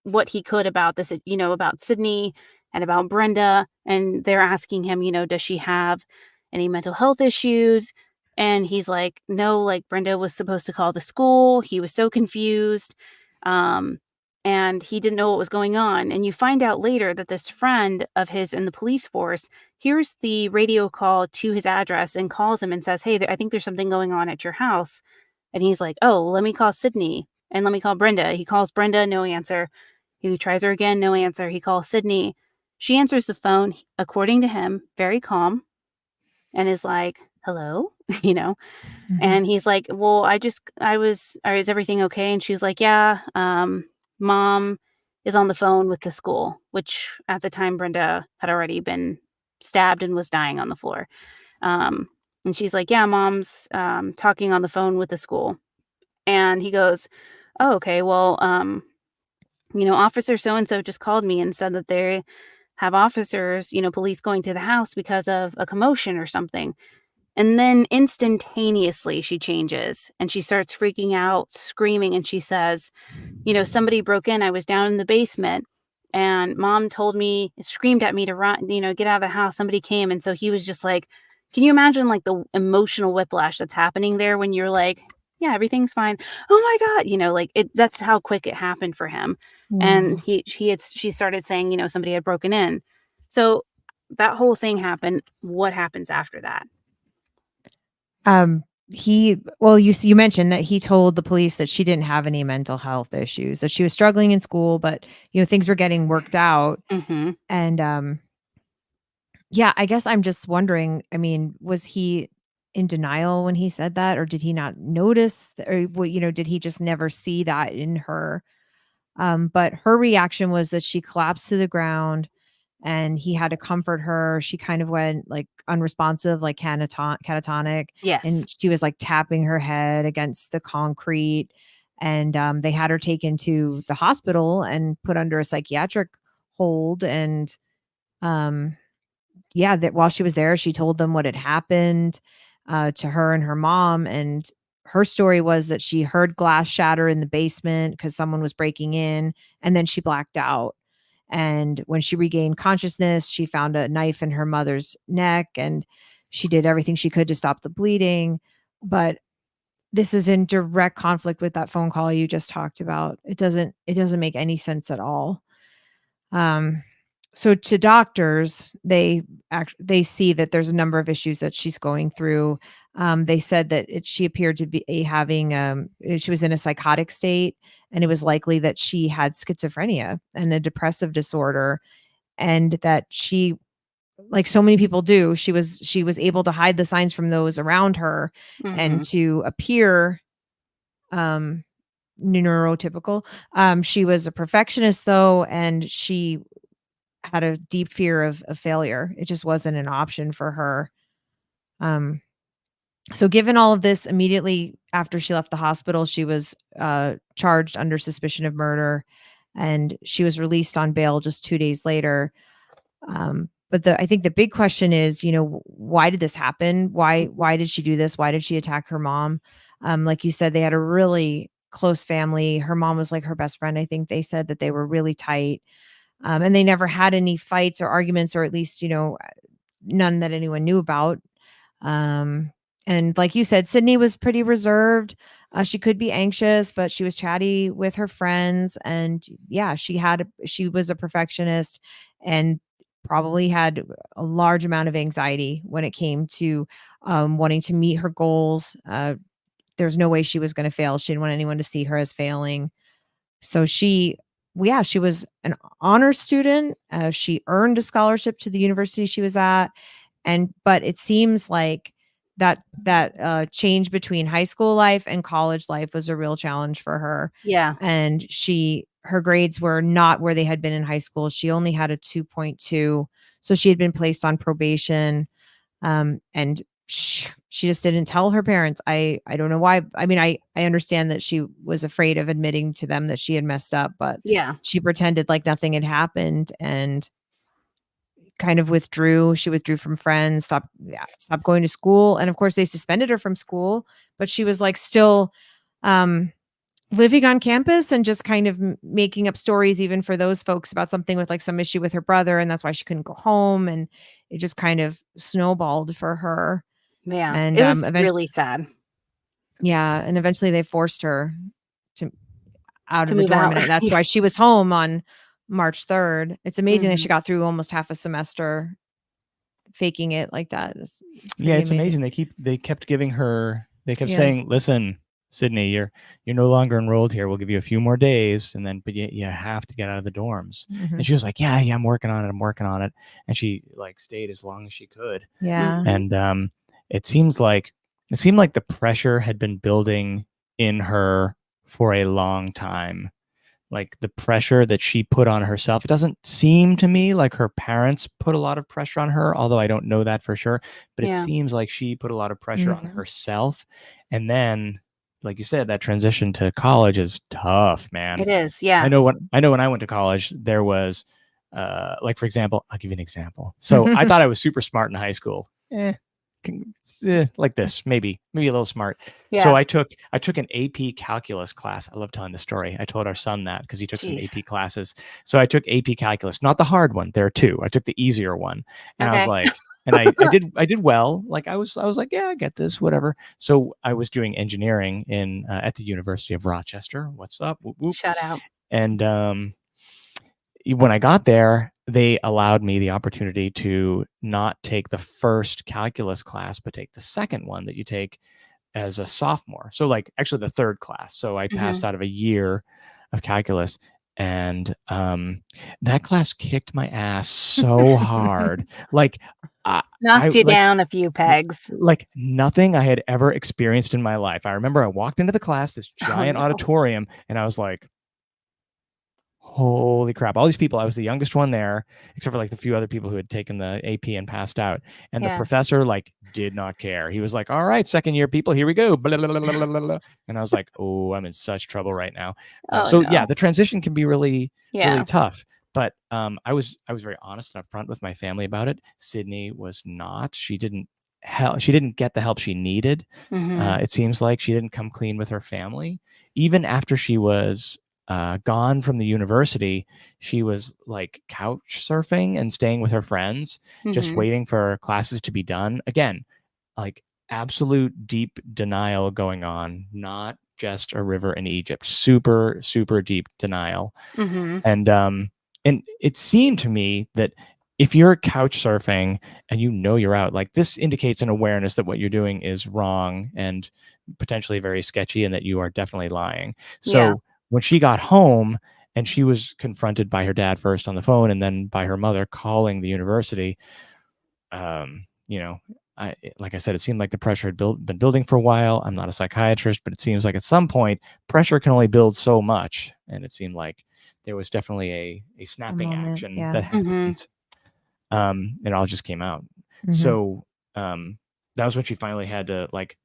what he could about this, about Sydney and about Brenda. And they're asking him, does she have any mental health issues? And he's like, no, like Brenda was supposed to call the school. He was so confused. Um, and he didn't know what was going on. And you find out later that this friend of his in the police force hears the radio call to his address and calls him and says, hey, I think there's something going on at your house. And he's like, oh, let me call Sydney and let me call Brenda. He calls Brenda, no answer. He tries her again, no answer. He calls Sydney. She answers the phone, according to him, very calm, and is like, hello, Mhm. And he's like, well, is everything okay? And she's like, yeah, mom is on the phone with the school, which at the time Brenda had already been stabbed and was dying on the floor. Um, and she's like, yeah, mom's talking on the phone with the school. And he goes, oh, okay, well, officer so and so just called me and said that they have officers, police going to the house because of a commotion or something. And then instantaneously she changes and she starts freaking out, screaming, and she says, somebody broke in. I was down in the basement and mom told me, screamed at me to run, get out of the house. Somebody came. And so he was just like, can you imagine like the emotional whiplash that's happening there when you're like, yeah, everything's fine. Oh my God. Like that's how quick it happened for him. And Wow. she started saying, somebody had broken in. So that whole thing happened. What happens after that? You mentioned that he told the police that she didn't have any mental health issues, that she was struggling in school, but things were getting worked out. Mm-hmm. And yeah, I guess I'm just wondering, I mean, was he in denial when he said that, or did he not notice, or did he just never see that in her? But her reaction was that she collapsed to the ground and he had to comfort her. She kind of went like unresponsive, like catatonic, Yes. and she was like tapping her head against the concrete. And they had her taken to the hospital and put under a psychiatric hold. And um, yeah, that while she was there, she told them what had happened to her and her mom. And her story was that she heard glass shatter in the basement because someone was breaking in, and then she blacked out. And when she regained consciousness, she found a knife in her mother's neck, and she did everything she could to stop the bleeding. But this is in direct conflict with that phone call you just talked about. It doesn't make any sense at all. Um, So to doctors, they see that there's a number of issues that she's going through. They said that she appeared to be having she was in a psychotic state, and it was likely that she had schizophrenia and a depressive disorder, and that she, like so many people do, she was able to hide the signs from those around her and Mhm. to appear um neurotypical. She was a perfectionist though, and she had a deep fear of failure. It just wasn't an option for her. Um, so given all of this, immediately after she left the hospital, she was charged under suspicion of murder, and she was released on bail just 2 days later. But I think the big question is, why did this happen? Why did she do this? Why did she attack her mom? Like you said, they had a really close family. Her mom was like her best friend. I think they said that they were really tight. And they never had any fights or arguments, or at least, none that anyone knew about. Um, and like you said, Sydney was pretty reserved. She could be anxious, but she was chatty with her friends. And yeah, she was a perfectionist and probably had a large amount of anxiety when it came to wanting to meet her goals. There's no way she was going to fail. She didn't want anyone to see her as failing. So she was an honor student. She earned a scholarship to the university she was at, but it seems like that change between high school life and college life was a real challenge for her. Yeah. And her grades were not where they had been in high school. She only had a 2.2, so she had been placed on probation. And she just didn't tell her parents. I don't know why. I mean, I understand that she was afraid of admitting to them that she had messed up, but Yeah. she pretended like nothing had happened and kind of withdrew. She withdrew from friends, stopped going to school, and of course they suspended her from school, but she was like still um living on campus and just kind of making up stories even for those folks about something with like some issue with her brother, and that's why she couldn't go home, and it just kind of snowballed for her. Yeah. And It was eventually, really sad they forced her to out to of the move dorm, out. and that's Yeah. why she was home on March 3rd. It's amazing that she Mhm. got through almost half a semester faking it like that. It's Yeah, pretty it's amazing. amazing. They kept giving her. They kept Yeah. saying, "Listen, Sydney, you're no longer enrolled here. We'll give you a few more days, and then but you have to get out of the dorms." Mhm. And she was like, "Yeah, I'm working on it. I'm working on it." And she like stayed as long as she could. Yeah. Mhm. And it seemed like the pressure had been building in her for a long time, like the pressure that she put on herself. It doesn't seem to me like her parents put a lot of pressure on her, although I don't know that for sure, but it Yeah. seems like she put a lot of pressure on Mhm. herself. And then, like you said, that transition to college is tough, man. It is. I Yeah. know when I went to college, there was like, for example, I'll give you an example. So I thought I was super smart in high school. Like this, maybe a little smart. So Yeah. I took an AP calculus class. I love telling the story. I told our son that because he took some Jeez. AP classes. So I took AP calculus, not the hard one. There are two. I took the easier one, and I was Okay. like, and I did well. Like I was like, yeah, I get this, whatever. So I was doing engineering in at the University of Rochester. What's up? Whoop, whoop. Shout out. And when I got there, they allowed me the opportunity to not take the first calculus class, but take the second one that you take as a sophomore. So, like, actually, the third class. So I passed Mhm. out of a year of calculus, and that class kicked my ass so hard. Like, I Knocked you like down a few pegs. like nothing I had ever experienced in my life. I remember I walked into the class, this Oh, giant no. auditorium, and I was like, holy crap. All these people, I was the youngest one there, except for like the few other people who had taken the AP and passed out. And the Yeah. professor like did not care. He was like, all right, second year people, here we go. Blah, blah, blah, blah, blah, blah. And I was like, oh, I'm in such trouble right now. Oh, So yeah, no. the transition can be really, really Yeah. tough. But I was very honest and upfront with my family about it. Sydney was not. She didn't get the help she needed. Mhm. It seems like she didn't come clean with her family. Even after she was gone from the university, she was like couch surfing and staying with her friends, just Mhm. waiting for classes to be done. Again, like absolute deep denial going on, not just a river in Egypt. Super, super deep denial. Mhm. And And it seemed to me that if you're couch surfing and you know you're out, like this indicates an awareness that what you're doing is wrong and potentially very sketchy and that you are definitely lying. Yeah. So when she got home and she was confronted by her dad first on the phone and then by her mother calling the university, you know, like I said, it seemed like the pressure had been building for a while. I'm not a psychiatrist, but it seems like at some point pressure can only build so much. And it seemed like there was definitely a snapping moment, action yeah. that Mhm. happened. It all just came out. Mhm. So that was when she finally had to like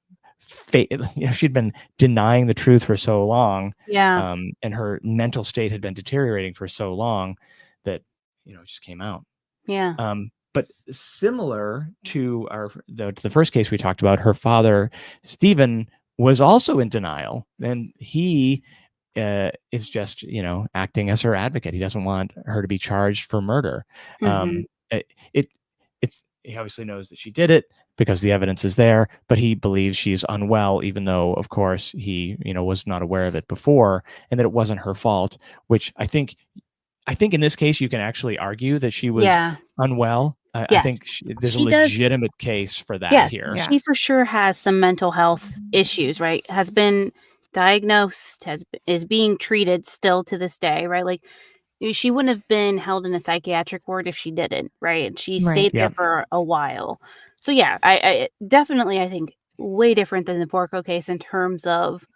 she'd been denying the truth for so long. Yeah. And her mental state had been deteriorating for so long that, it just came out. Yeah. But similar to the first case we talked about, her father, Stephen, was also in denial. And he is just, acting as her advocate. He doesn't want her to be charged for murder. Mhm. He obviously knows that she did it because the evidence is there, but he believes she's unwell, even though, of course, he, was not aware of it before, and that it wasn't her fault, which I think in this case, you can actually argue that she was Yeah. unwell. I Yes. think there's a She does. legitimate case for that Yes. here. Yeah. She for sure has some mental health issues, right? Has been diagnosed, is being treated still to this day, right? Like she wouldn't have been held in a psychiatric ward if she didn't, right? She Right. stayed there Yep. for a while. So yeah, I definitely, I think way different than the Porco case in terms of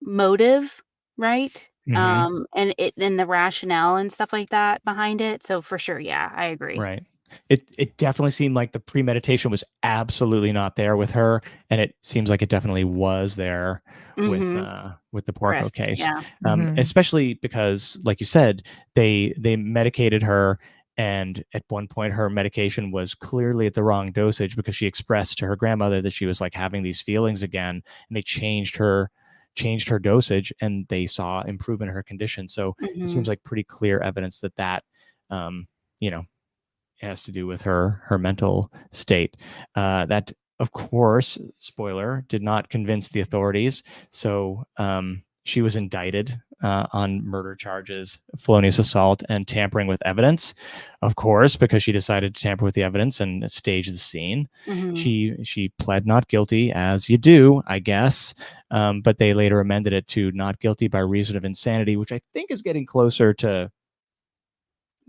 motive, right? Mhm. And the rationale and stuff like that behind it. So for sure, yeah, I agree. Right. It definitely seemed like the premeditation was absolutely not there with her, and it seems like it definitely was there Mhm. with the Porco Chris, case. yeah. Mhm. Especially because, like you said, they medicated her, and at one point her medication was clearly at the wrong dosage because she expressed to her grandmother that she was like having these feelings again, and they changed her dosage, and they saw improvement in her condition. So it seems Mhm. like pretty clear evidence that you know has to do with her mental state. That, of course, spoiler, did not convince the authorities. So she was indicted on murder charges, felonious assault, and tampering with evidence. Of course, because she decided to tamper with the evidence and stage the scene. Mhm. She pled not guilty, as you do, I guess. But they later amended it to not guilty by reason of insanity, which I think is getting closer to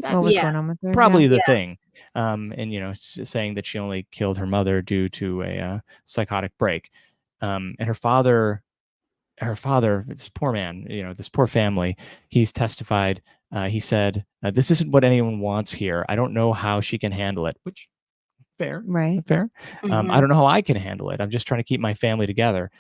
What was Yeah. going on with her? probably the Yeah. thing. And saying that she only killed her mother due to a psychotic break. And her father, this poor man, this poor family, he's testified. He said, "This isn't what anyone wants here. I don't know how she can handle it." Which fair, Right. fair. I Mhm. don't know how I can handle it. I'm just trying to keep my family together.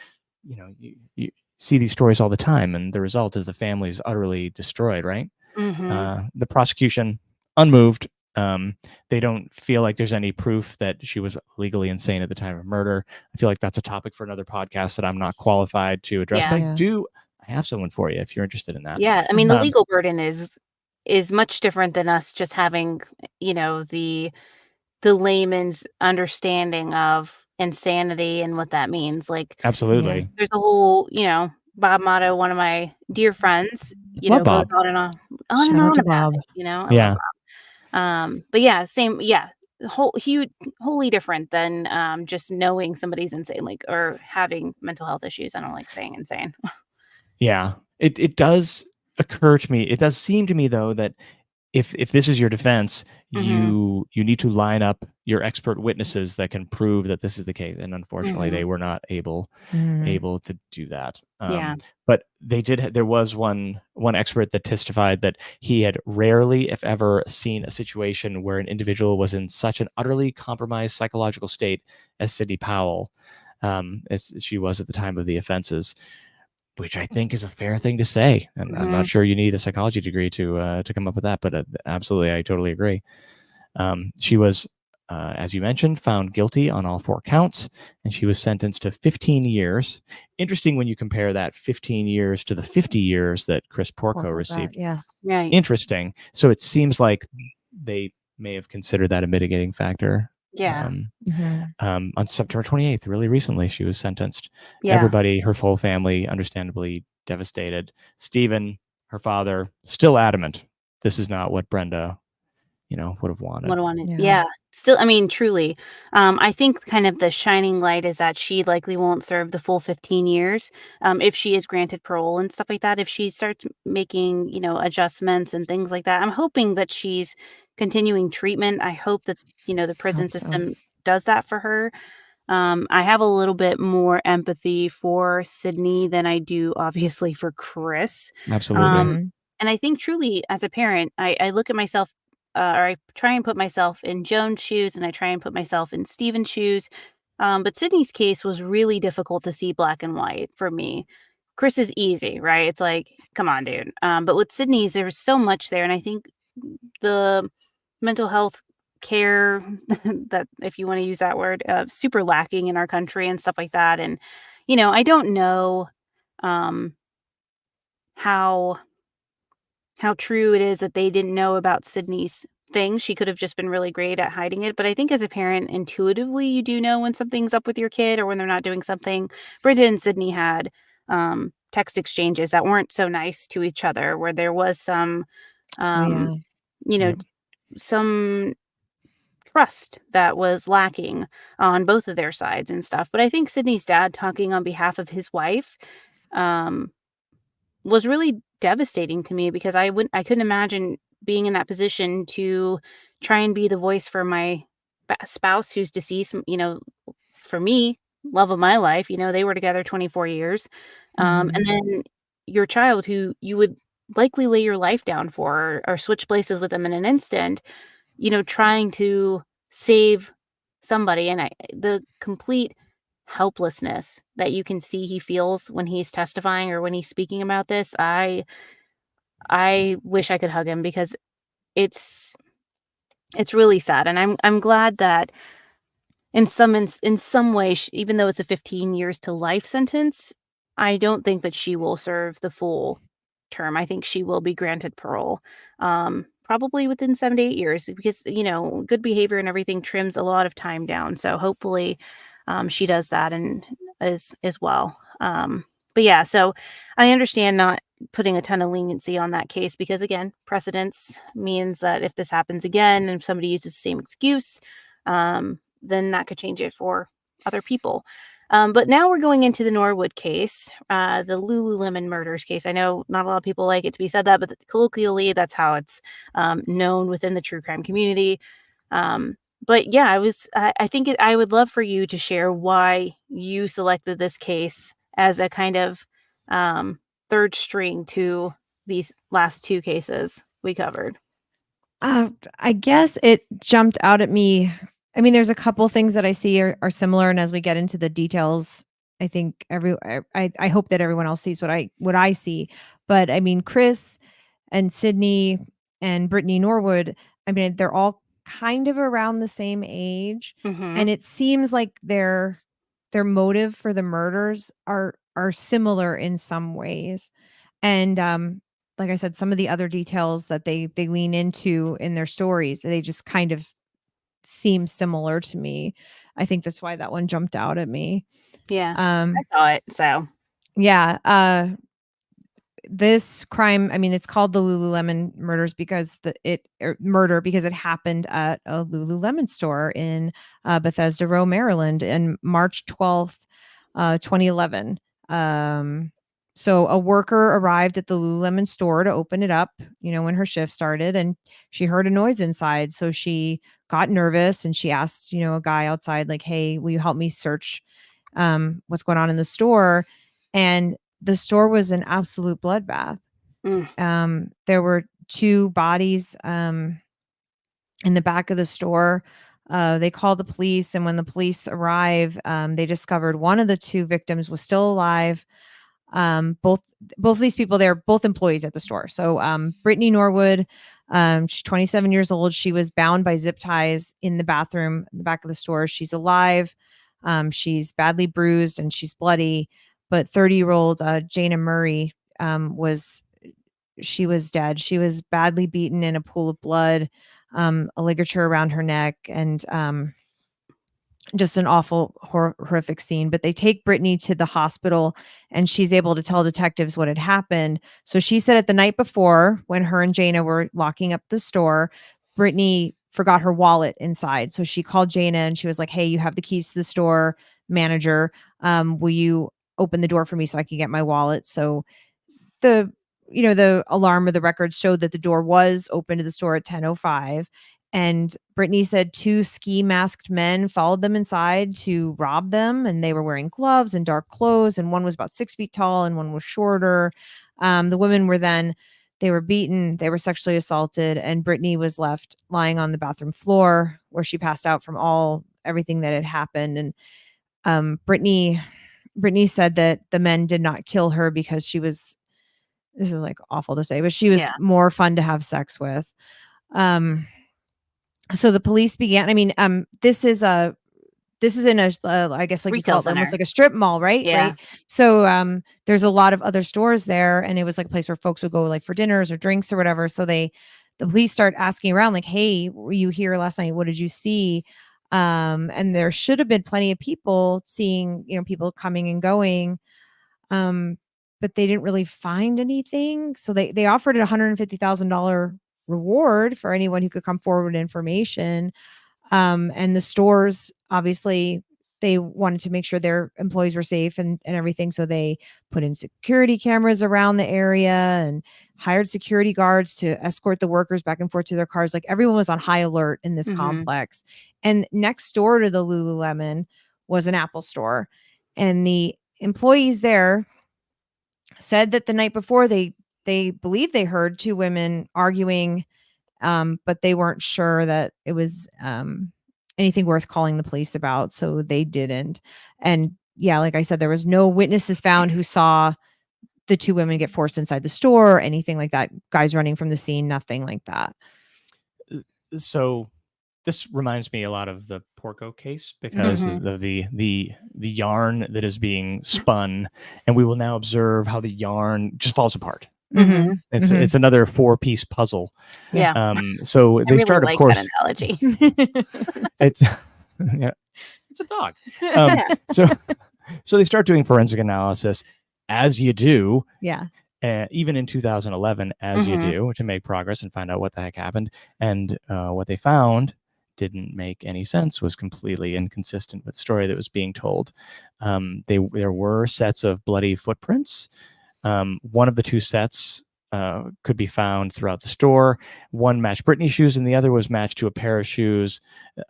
You see these stories all the time, and the result is the family is utterly destroyed, right? Mhm. The prosecution, unmoved. They don't feel like there's any proof that she was legally insane at the time of murder. I feel like that's a topic for another podcast that I'm not qualified to address. Yeah. But Yeah. I have someone for you if you're interested in that. Yeah, I mean, the Mhm. legal burden is much different than us just having, the layman's understanding of insanity and what that means. Like, Yeah. Absolutely. there's a whole, Bob Motto, one of my dear friends, Love goes Bob. on and Shout out on to about Bob. it, I love Yeah. but yeah, same, yeah, wholly different than, just knowing somebody's insane, like, or having mental health issues. I don't like saying insane. Yeah. It does occur to me. It does seem to me though that if this is your defense, Mhm, you need to line up your expert witnesses that can prove that this is the case. And unfortunately, they mhm, were not able Mhm. to do that. yeah, But they did. There was one expert that testified that he had rarely, if ever, seen a situation where an individual was in such an utterly compromised psychological state as Sydney Powell, as she was at the time of the offenses, which I think is a fair thing to say. And I'm not mhm, sure you need a psychology degree to come up with that, but absolutely, I totally agree. She was, as you mentioned, found guilty on all 4 counts, and she was sentenced to 15 years. Interesting when you compare that 15 years to the 50 years that Chris Porco Porco got. received. Yeah. right, Interesting. So it seems like they may have considered that a mitigating factor. yeah, Mhm. On September 28th, really recently, she was sentenced. yeah, Everybody, her full family, understandably devastated. Stephen, her father still adamant this is not what Brenda, would have wanted. What I wanted. Yeah. Yeah. Still, I mean, truly. I think kind of the shining light is that she likely won't serve the full 15 years, if she is granted parole and stuff like that. If she starts making, adjustments and things like that, I'm hoping that she's continuing treatment. I hope that, the prison Hope so. system does that for her. I have a little bit more empathy for Sydney than I do, obviously, for Chris. Absolutely. Mhm. And I think truly, as a parent, I look at myself, or I try and put myself in Joan's shoes, and I try and put myself in Steven's shoes. But Sydney's case was really difficult to see black and white for me. Chris is easy, right? It's like, come on, dude. But with Sydney's, there's so much there, and I think the mental health care that, if you want to use that word, super lacking in our country and stuff like that. And I don't know um, how true it is that they didn't know about Sydney's thing. She could have just been really great at hiding it. But I think as a parent, intuitively, you do know when something's up with your kid or when they're not doing something. Brenda and Sydney had text exchanges that weren't so nice to each other, where there was some, Oh yeah. um, you know, Yep. some trust that was lacking on both of their sides and stuff. But I think Sydney's dad talking on behalf of his wife, um, was really devastating to me, because I couldn't imagine being in that position to try and be the voice for my spouse who's deceased, for me, love of my life, they were together 24 years. And Mhm. then your child, who you would likely lay your life down for, or switch places with them in an instant, trying to save somebody. And the complete helplessness that you can see he feels when he's testifying or when he's speaking about this, I wish I could hug him, because it's it's really sad. And I'm glad that in some way, even though it's a 15 years to life sentence, I don't think that she will serve the full term. I think she will be granted parole, probably within 7 to 8 years, because good behavior and everything trims a lot of time down. So hopefully, she does that, and as well. But yeah, so I understand not putting a ton of leniency on that case, because again, precedence means that if this happens again and if somebody uses the same excuse, then that could change it for other people. But now we're going into the Norwood case, the Lululemon murders case. I know not a lot of people like it to be said that, but colloquially, that's how it's known within the true crime community. Um, but yeah, I think I would love for you to share why you selected this case as a kind of third string to these last two cases we covered. Uh, I guess it jumped out at me. I mean, there's a couple things that I see are similar, and as we get into the details, I think I hope that everyone else sees what I see. But I mean, Chris and Sydney and Brittany Norwood, I mean, they're all kind of around the same age, Mm-hmm. and it seems like their motive for the murders are similar in some ways. And like I said, some of the other details that they lean into in their stories, they just kind of seem similar to me. I think that's why that one jumped out at me. Yeah, I Um, saw it. So. yeah, this crime, I mean, it's called the Lululemon murders because murder because it happened at a Lululemon store in Bethesda Row, Maryland, in March 12th, 2011. Um, so a worker arrived at the Lululemon store to open it up, when her shift started, and she heard a noise inside. So she got nervous and she asked, a guy outside, like, "Hey, will you help me search what's going on in the store?" And the store was an absolute bloodbath. Mm. There were two bodies in the back of the store. They called the police, and when the police arrived, they discovered one of the two victims was still alive. Both of these people, they're both employees at the store. So Brittany Norwood, she's 27 years old. She was bound by zip ties in the bathroom in the back of the store. She's alive. She's badly bruised and she's bloody. But 30-year-old Jana Murray was dead. She was badly beaten in a pool of blood, a ligature around her neck, and just an awful, horrific scene. But they take Brittany to the hospital and she's able to tell detectives what had happened. So she said at the night before, when her and Jana were locking up the store, Brittany forgot her wallet inside. So she called Jana and she was like, "Hey, you have the keys to the store, manager. Will you open the door for me so I can get my wallet?" So the the alarm of the records showed that the door was open to the store at 10:05, and Brittany said two ski masked men followed them inside to rob them, and they were wearing gloves and dark clothes, and one was about 6 feet tall and one was shorter. The women were then they were beaten, they were sexually assaulted, and Brittany was left lying on the bathroom floor where she passed out from everything that had happened. And Brittany said that the men did not kill her because she was, this is like awful to say, but she was more fun to have sex with. So the police began, this is in a I guess like Retail you call it almost center. like a strip mall, right? Yeah. Right. So there's a lot of other stores there, and it was like a place where folks would go like for dinners or drinks or whatever. So the police start asking around like, "Hey, were you here last night? What did you see?" And there should have been plenty of people seeing, people coming and going. But they didn't really find anything. So they offered a $150,000 reward for anyone who could come forward with information. And the stores, obviously, they wanted to make sure their employees were safe and everything. So they put in security cameras around the area and hired security guards to escort the workers back and forth to their cars. Like everyone was on high alert in this complex. And next door to the Lululemon was an Apple store. And the employees there said that the night before they believed they heard two women arguing, but they weren't sure that it was anything worth calling the police about, so they didn't. And yeah, like I said, there was no witnesses found who saw the two women get forced inside the store or anything like that. Guys running from the scene, nothing like that. So this reminds me a lot of the Porco case because the yarn that is being spun, and we will now observe how the yarn just falls apart. It's another 4-piece puzzle. Yeah. So they really start, like of course. That analogy. It's it's a dog. So they start doing forensic analysis, as you do. Yeah. Even in 2011, as you do, to make progress and find out what the heck happened. And what they found didn't make any sense, was completely inconsistent with the story that was being told. There were sets of bloody footprints. One of the two sets could be found throughout the store. One matched Brittany's shoes, and the other was matched to a pair of shoes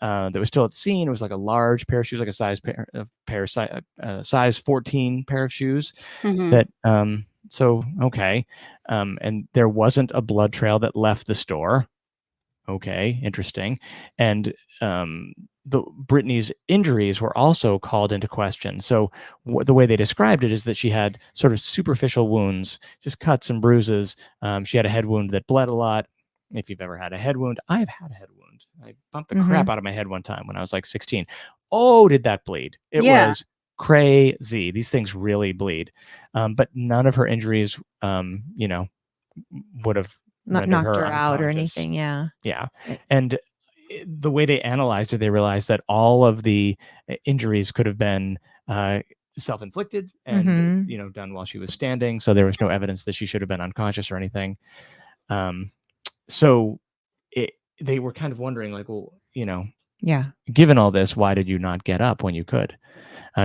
that was still at the scene. It was like a large pair of shoes, like a size 14 pair of shoes. That so okay, and there wasn't a blood trail that left the store. Okay, interesting. And the Brittany's injuries were also called into question. So the way they described it is that she had sort of superficial wounds, just cuts and bruises. She had a head wound that bled a lot. If you've ever had a head wound, I've had a head wound. I bumped the crap out of my head one time when I was like 16. Oh, did that bleed? It was crazy. These things really bleed. But none of her injuries, would have not knocked her out or anything. Yeah. And the way they analyzed it, they realized that all of the injuries could have been self-inflicted and done while she was standing. So there was no evidence that she should have been unconscious or anything. So they were kind of wondering, like, well, given all this, why did you not get up when you could?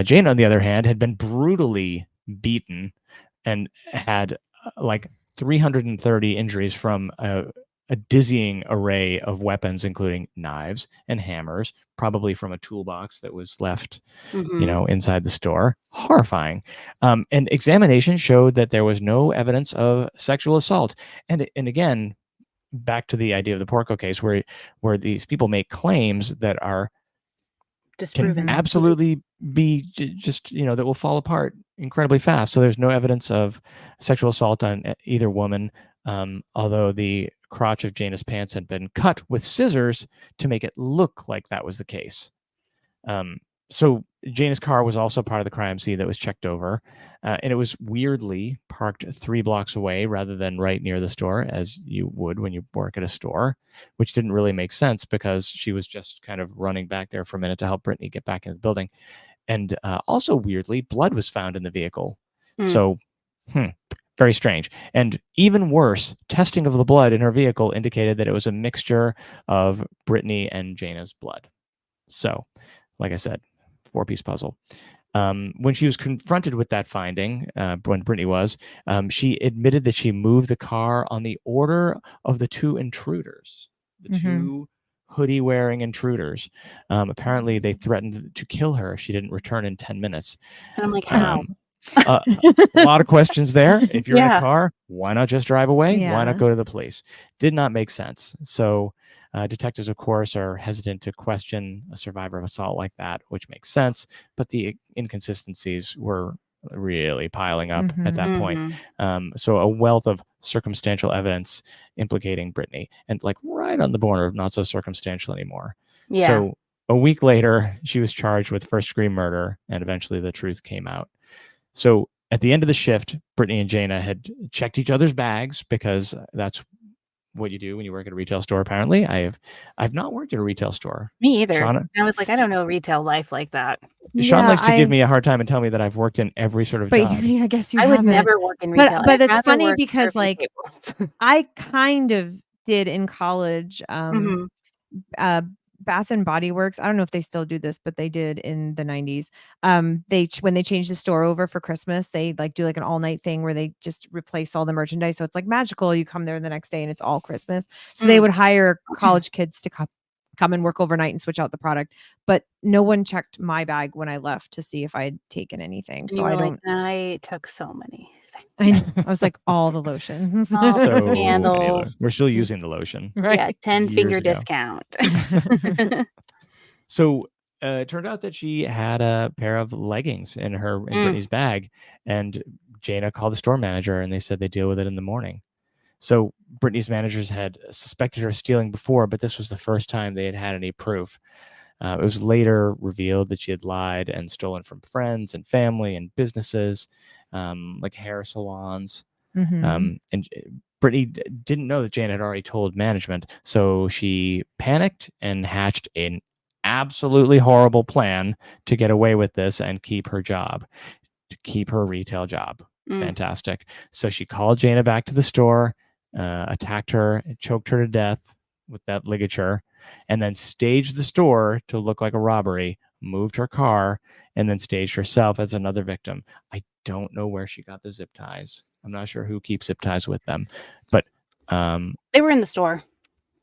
Jane, on the other hand, had been brutally beaten and had like 330 injuries from a dizzying array of weapons, including knives and hammers, probably from a toolbox that was left, inside the store. Horrifying. And examination showed that there was no evidence of sexual assault. And again, back to the idea of the Porco case, where these people make claims that are disproven, can absolutely be just that will fall apart incredibly fast. So there's no evidence of sexual assault on either woman, although the crotch of Jana's pants had been cut with scissors to make it look like that was the case. So Jana's car was also part of the crime scene that was checked over, and it was weirdly parked 3 blocks away rather than right near the store, as you would when you work at a store, which didn't really make sense because she was just kind of running back there for a minute to help Brittany get back in the building. And also weirdly, blood was found in the vehicle. So, very strange. And even worse, testing of the blood in her vehicle indicated that it was a mixture of Brittany and Jana's blood. So, like I said, 4-piece puzzle. When she was confronted with that finding, when Brittany was, she admitted that she moved the car on the order of the 2 intruders, the 2 hoodie-wearing intruders. Apparently, they threatened to kill her if she didn't return in 10 minutes. And I'm like, how? A lot of questions there. If you're in Yeah. a car, why not just drive away? Why Yeah. not go to the police? Did not make sense. So detectives, of course, are hesitant to question a survivor of assault like that, which makes sense. But the inconsistencies were really piling up at that point. So a wealth of circumstantial evidence implicating Brittany, and like right on the border of not so circumstantial anymore. Yeah. So a week later, she was charged with first-degree murder, and eventually the truth came out. So at the end of the shift, Brittany and Jana had checked each other's bags because that's what you do when you work at a retail store. Apparently, I've not worked at a retail store. Me either. Shaun, I was like, I don't know retail life like that. Shaun likes to give me a hard time and tell me that I've worked in every sort of But job. I guess you I would haven't. never work in retail. But I'd it's rather funny work because serving like tables. I kind of did in college. Bath and Body Works. I don't know if they still do this, but they did in the 90s. When they changed the store over for Christmas, they like do like an all night thing where they just replace all the merchandise. So it's like magical. You come there the next day and it's all Christmas. So they would hire college kids to come and work overnight and switch out the product. But no one checked my bag when I left to see if I had taken anything. And so you were I like, don't. I took so many I was like all the lotions. all So the many candles. we're still using the lotion. Right. Yeah, 10-finger Years ago. discount. So it turned out that she had a pair of leggings in Brittany's bag, and Jana called the store manager, and they said they'd deal with it in the morning. So Brittany's managers had suspected her of stealing before, but this was the first time they had had any proof. It was later revealed that she had lied and stolen from friends and family and businesses, like hair salons. And Brittany didn't know that Jana had already told management, so she panicked and hatched an absolutely horrible plan to get away with this and keep her job, to keep her retail job. Fantastic. So she called Jana back to the store, attacked her, choked her to death with that ligature, and then staged the store to look like a robbery, moved her car, and then staged herself as another victim. I don't know where she got the zip ties. I'm not sure who keeps zip ties with them, but They were in the store.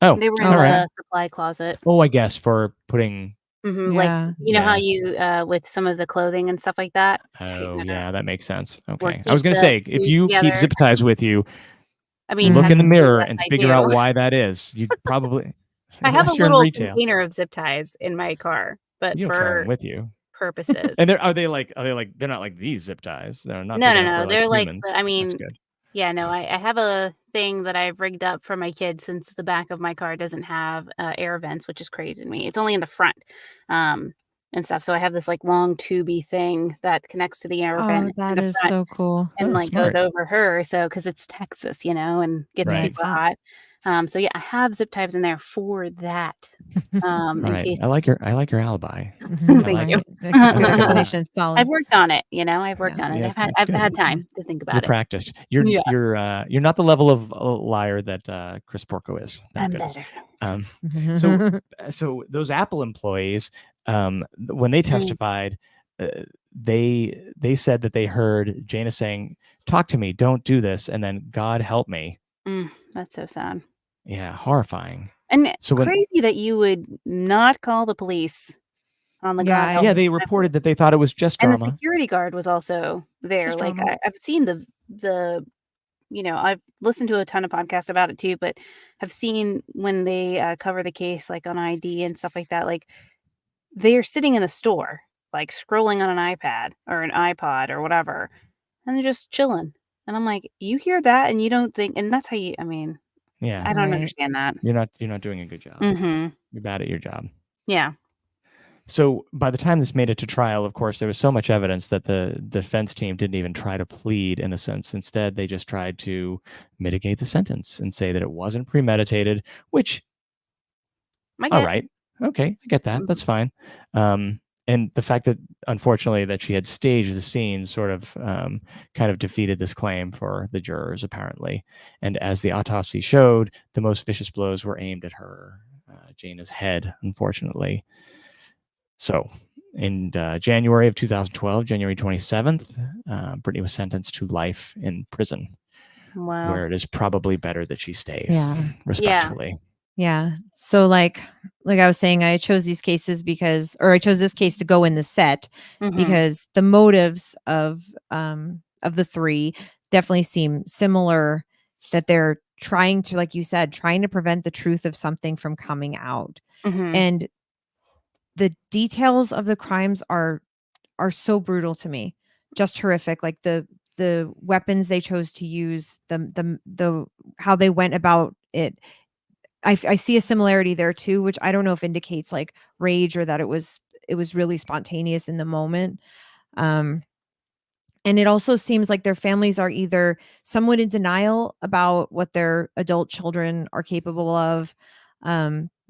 Oh, they were in all right. the supply closet. Oh, I guess for putting. Like you know how you with some of the clothing and stuff like that. Oh yeah, that makes sense. Or Okay, I was keep gonna the say if shoes you keep together. zip ties with you, I mean, look in the technically, mirror yes, and I figure do. out why that is. You'd probably. I have a unless you're in little retail. container of zip ties in my car, but You don't carry for them with you. purposes. And are they like they're not like these zip ties. They're not. No, big enough for, they're like humans. I mean, That's good. yeah, no, I have a thing that I've rigged up for my kids since the back of my car doesn't have air vents, which is crazy to me. It's only in the front, and stuff. So I have this like long tubey thing that connects to the air vent in that the is front so cool. and Oh, like goes smart. over her. So because it's Texas, and gets Right. super hot. So yeah, I have zip ties in there for that. In Right. case I like your alibi. Thank you. That's a good explanation. Solid. I've worked on it. I've worked on it. Yeah, I've that's had good. time to think about You're it. practiced. You're Yeah. you're not the level of liar that Chris Porco is. Thank I'm goodness. better. So those Apple employees, when they testified, they said that they heard Jana saying, "Talk to me, don't do this," and then "God help me." That's so sad. Yeah, horrifying. And So crazy that you would not call the police on the God help yeah, me they time. reported that they thought it was just And the drama. security guard was also there. Just Like drama. I've seen the I've listened to a ton of podcasts about it too, but have seen when they cover the case like on ID and stuff like that. Like they're sitting in the store, like scrolling on an iPad or an iPod or whatever, and they're just chilling. And I'm like, you hear that and you don't think, and that's how you. I mean, Yeah, I don't understand that. You're not doing a good job. Mm-hmm. You're bad at your job. Yeah. So by the time this made it to trial, of course, there was so much evidence that the defense team didn't even try to plead innocence. Instead, they just tried to mitigate the sentence and say that it wasn't premeditated, which, I all get. right, okay, I get that. That's fine. And the fact that, unfortunately, that she had staged the scene sort of kind of defeated this claim for the jurors, apparently. And as the autopsy showed, the most vicious blows were aimed at her, Jana's head, unfortunately. So in January of 2012, January 27th, Brittany was sentenced to life in prison, Wow. where it is probably better that she stays, Yeah. respectfully. Yeah. So like I was saying, I chose these cases I chose this case to go in the set Mhm. because the motives of the three definitely seem similar, that they're trying to, like you said, trying to prevent the truth of something from coming out. Mhm. And the details of the crimes are so brutal to me. Just horrific. Like the weapons they chose to use, the how they went about it. I see a similarity there too, which I don't know if indicates like rage or that it was really spontaneous in the moment. And it also seems like their families are either somewhat in denial about what their adult children are capable of.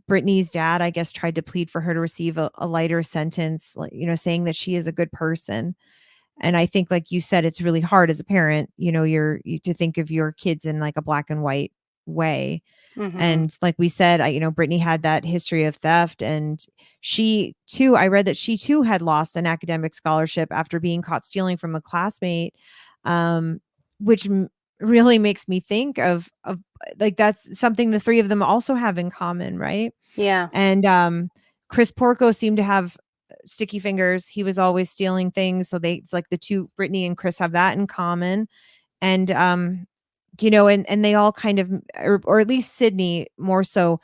Brittany's dad, I guess, tried to plead for her to receive a lighter sentence, like, saying that she is a good person. And I think, like you said, it's really hard as a parent, to think of your kids in like a black and white way. Mhm. And like we said, Brittany had that history of theft, and she too, I read that she too had lost an academic scholarship after being caught stealing from a classmate, which really makes me think of like that's something the three of them also have in common, right? Yeah. And Chris Porco seemed to have sticky fingers. He was always stealing things, so it's like the two, Brittany and Chris, have that in common. And they all kind of, or at least Sydney more so,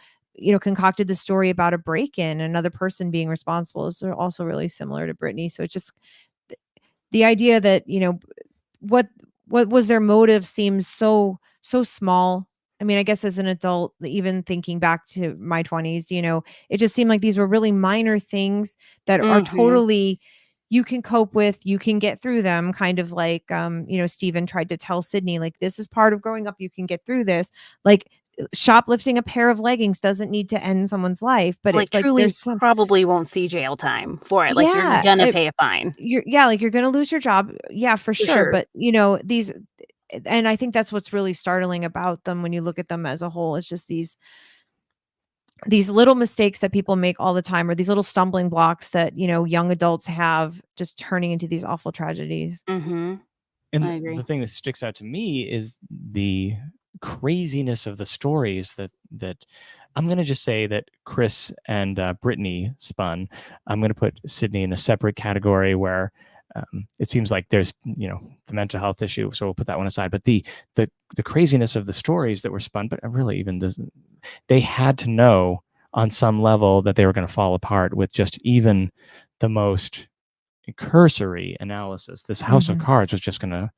concocted the story about a break-in, another person being responsible, is also really similar to Brittany. So it's just the idea that, what was their motive seems so small. I mean, I guess as an adult, even thinking back to my 20s, it just seemed like these were really minor things that are Mhm. totally, you can cope with, you can get through them, kind of like Stephen tried to tell Sydney, like, this is part of growing up, you can get through this. Like, shoplifting a pair of leggings doesn't need to end someone's life, but Like, it's like truly there's some, probably won't see jail time for it. Like, you're yeah, gonna pay a fine. like you're gonna lose your job, yeah, for For sure. sure. But these, and I think that's what's really startling about them when you look at them as a whole. It's just these little mistakes that people make all the time, or these little stumbling blocks that young adults have, just turning into these awful tragedies. Mhm. I And agree. the thing that sticks out to me is the craziness of the stories that I'm going to just say that Chris and Brittany spun. I'm going to put Sydney in a separate category where it seems like there's the mental health issue, so we'll put that one aside. But the craziness of the stories that were spun, but really even doesn't. They had to know on some level that they were going to fall apart with just even the most cursory analysis. This house of Mhm. cards was just going to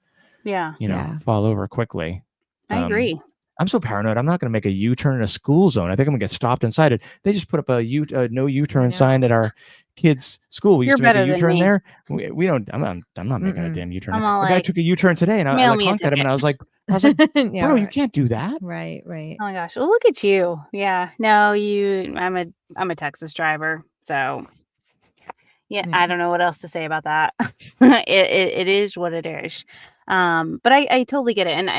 Yeah. Yeah. fall over quickly. I agree. I'm so paranoid. I'm not going to make a U-turn in a school zone. I think I'm going to get stopped inside it. They just put up a no U-turn sign at our kids' school. We used You're to make a better than U-turn me. there. We don't. I'm not making a Mm-mm. damn U-turn. I'm all A guy like, took a U-turn today, and I "Mail like me a honked at him, ticket." and I was like, Yeah, bro, you right. can't do that. Right. Oh my gosh. Well, look at you. Yeah. No, I'm a Texas driver. So, yeah, Yeah. I don't know what else to say about that. It is what it is. But I totally get it. And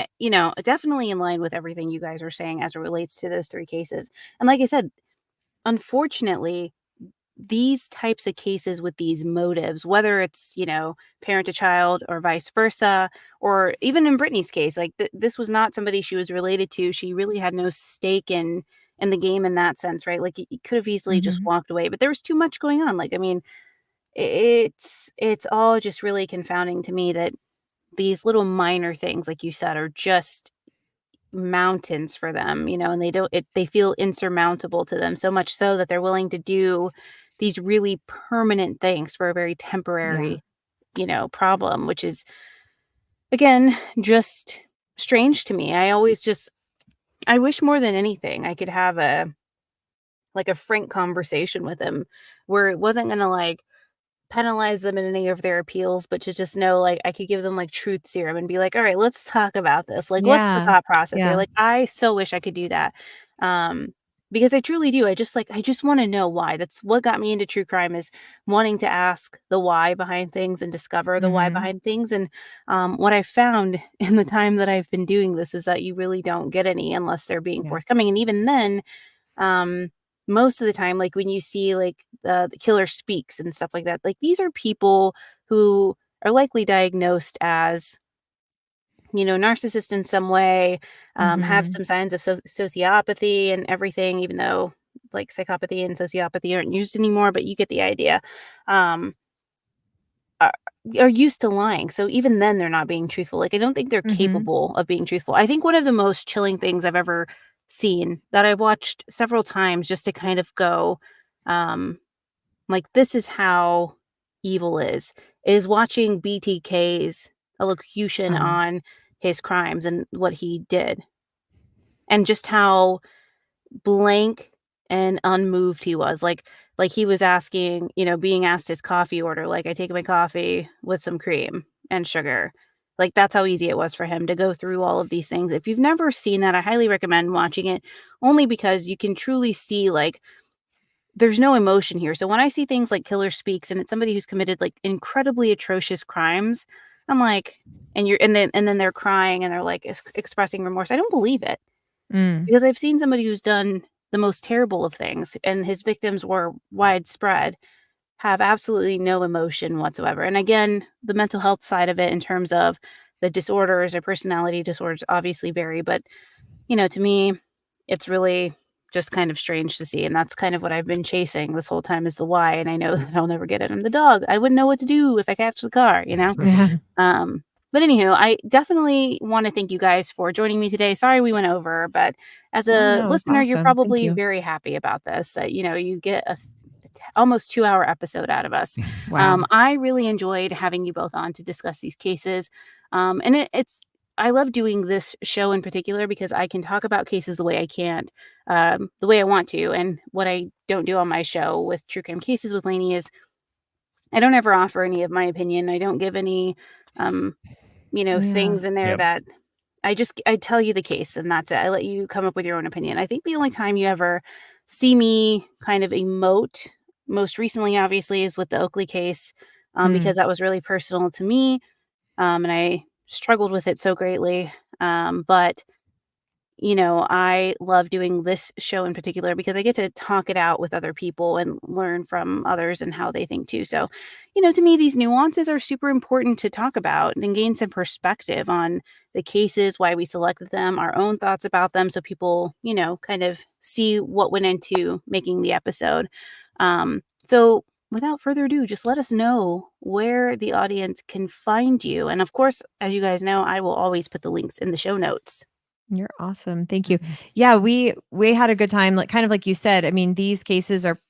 definitely in line with everything you guys are saying as it relates to those three cases. And like I said, unfortunately, these types of cases with these motives, whether it's, parent to child or vice versa, or even in Brittany's case, like this was not somebody she was related to. She really had no stake in the game in that sense, right? Like you could have easily just Mhm. walked away, but there was too much going on. Like, I mean, it's all just really confounding to me that these little minor things, like you said, are just mountains for them, and they feel insurmountable to them, so much so that they're willing to do these really permanent things for a very Yeah. temporary, problem, which is, again, just strange to me. I wish more than anything I could have like a frank conversation with him where it wasn't going to like penalize them in any of their appeals, but to just know, like, I could give them, like, truth serum and be like, "All right, let's talk about this. Like, what's the Yeah. thought process here?" Yeah. Like, I so wish I could do that. Um, because I truly do. I just wanna know why. That's what got me into true crime is wanting to ask the why behind things and discover the why Mhm. behind things, and, what I found in the time that I've been doing this is that you really don't get any unless they're being Yeah. forthcoming, and even then, um, most of the time, like when you see like the killer speaks and stuff like that, like these are people who are likely diagnosed as, you know, narcissist in some way, have Mhm. some signs of sociopathy and everything, even though like psychopathy and sociopathy aren't used anymore, but you get the idea. Um, are, are used to lying. So even then they're not being truthful. Like I don't think they're Mhm. capable of being truthful. I think one of the most chilling things I've ever seen that I've watched several times just to kind of go, um, like this is how evil is watching BTK's elocution Uh-huh. on his crimes and what he did and just how blank and unmoved he was, like he was asking, you know, being asked his coffee order, like, "I take my coffee with some cream and sugar." Like, that's how easy it was for him to go through all of these things. If you've never seen that, I highly recommend watching it only because you can truly see, like, there's no emotion here. So when I see things like Killer Speaks and it's somebody who's committed, like, incredibly atrocious crimes, I'm like and then they're crying and they're, like, expressing remorse. I don't believe it. Mm. Because I've seen somebody who's done the most terrible of things, and his victims were widespread, have absolutely no emotion whatsoever. And again, the mental health side of it in terms of the disorders or personality disorders obviously vary, but, you know, to me, it's really just kind of strange to see, and that's kind of what I've been chasing this whole time is the why, and I know that I'll never get it. I'm the dog. I wouldn't know what to do if I catch the car, you know? Yeah. But anywho, I definitely want to thank you guys for joining me today. Sorry we went over, but as Oh, a no, it's listener, you're awesome. Thank probably you. very happy about this. That you know you get almost 2 hour episode out of us. Wow. I really enjoyed having you both on to discuss these cases, and it's I love doing this show in particular because I can talk about cases the way I can't, the way I want to, and what I don't do on my show with True Crime Cases with Lainey is I don't ever offer any of my opinion. I don't give any. Um, you know, Yeah. things in there Yep. that I tell you the case and that's it. I let you come up with your own opinion. I think the only time you ever see me kind of emote, most recently, obviously, is with the Oakley case, Mm. because that was really personal to me, and I struggled with it so greatly. But you know, I love doing this show in particular because I get to talk it out with other people and learn from others and how they think too. So, you know, to me, these nuances are super important to talk about and gain some perspective on the cases, why we selected them, our own thoughts about them. So people, you know, kind of see what went into making the episode. So, without further ado, just let us know where the audience can find you. And of course, as you guys know, I will always put the links in the show notes. You're awesome. Thank you. Yeah, we had a good time, like kind of like you said. I mean, these cases are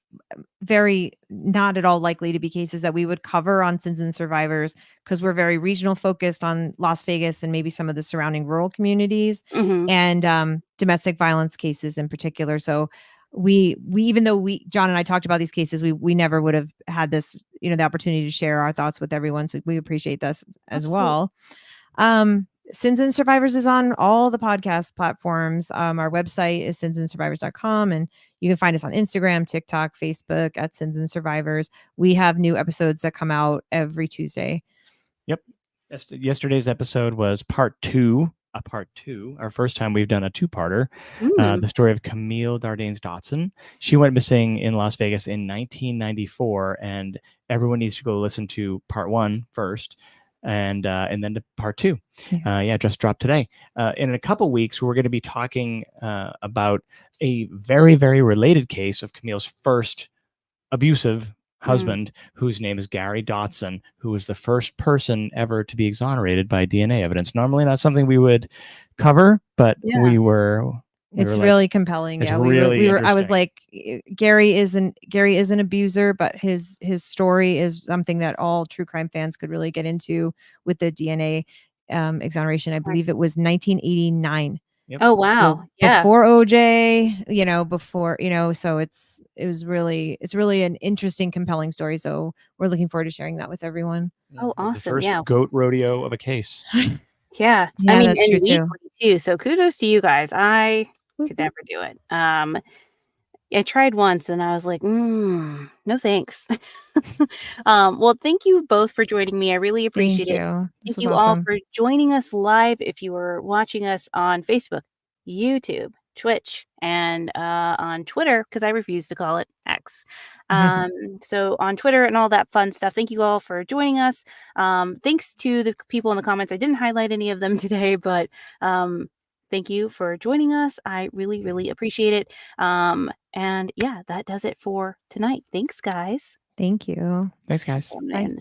very not at all likely to be cases that we would cover on Sins and Survivors because we're very regional focused on Las Vegas and maybe some of the surrounding rural communities Hmm. and domestic violence cases in particular. So we even though we John and I talked about these cases, we never would have had this, the opportunity to share our thoughts with everyone. So we appreciate this as Absolutely. well. Sins and Survivors is on all the podcast platforms. Our website is sinsandsurvivors.com, and you can find us on Instagram, TikTok, Facebook at Sins and Survivors. We have new episodes that come out every Tuesday. Yep. Yesterday's episode was part two. Our first time we've done a two-parter. Mm. The story of Camille Dardanes Dotson. She went missing in Las Vegas in 1994, and everyone needs to go listen to part one first, and then to part two. Just dropped today. In a couple weeks, we're going to be talking about a very, very related case of Camille's first abusive Mm. husband, whose name is Gary Dotson, who was the first person ever to be exonerated by DNA evidence. Normally not something we would cover, but Yeah. we were It's like, really compelling. it's Yeah, really I was interesting. like, Gary is an abuser, but his story is something that all true crime fans could really get into with the DNA exoneration. I Right. believe it was 1989. Yep. Oh, So wow. Yeah. before OJ, before, so it's really an interesting, compelling story. So we're looking forward to sharing that with everyone. Yeah, Oh, it was the awesome. first Yeah. goat rodeo of a case. Yeah. I Yeah, mean, that's true and too. weekly too. So kudos to you guys. I could Woo-hoo. never do it. I tried once and I was like, no thanks. Well, thank you both for joining me. I really appreciate Thank it. you. This Thank was you all awesome. for joining us live if you were watching us on Facebook, YouTube, Twitch, and on Twitter, because I refuse to call it X. So on Twitter and all that fun stuff. Thank you all for joining us. Thanks to the people in the comments. I didn't highlight any of them today, but thank you for joining us. I really, really appreciate it. And yeah, that does it for tonight. Thanks, guys. Thank you. Thanks, guys. I'm gonna Bye. end the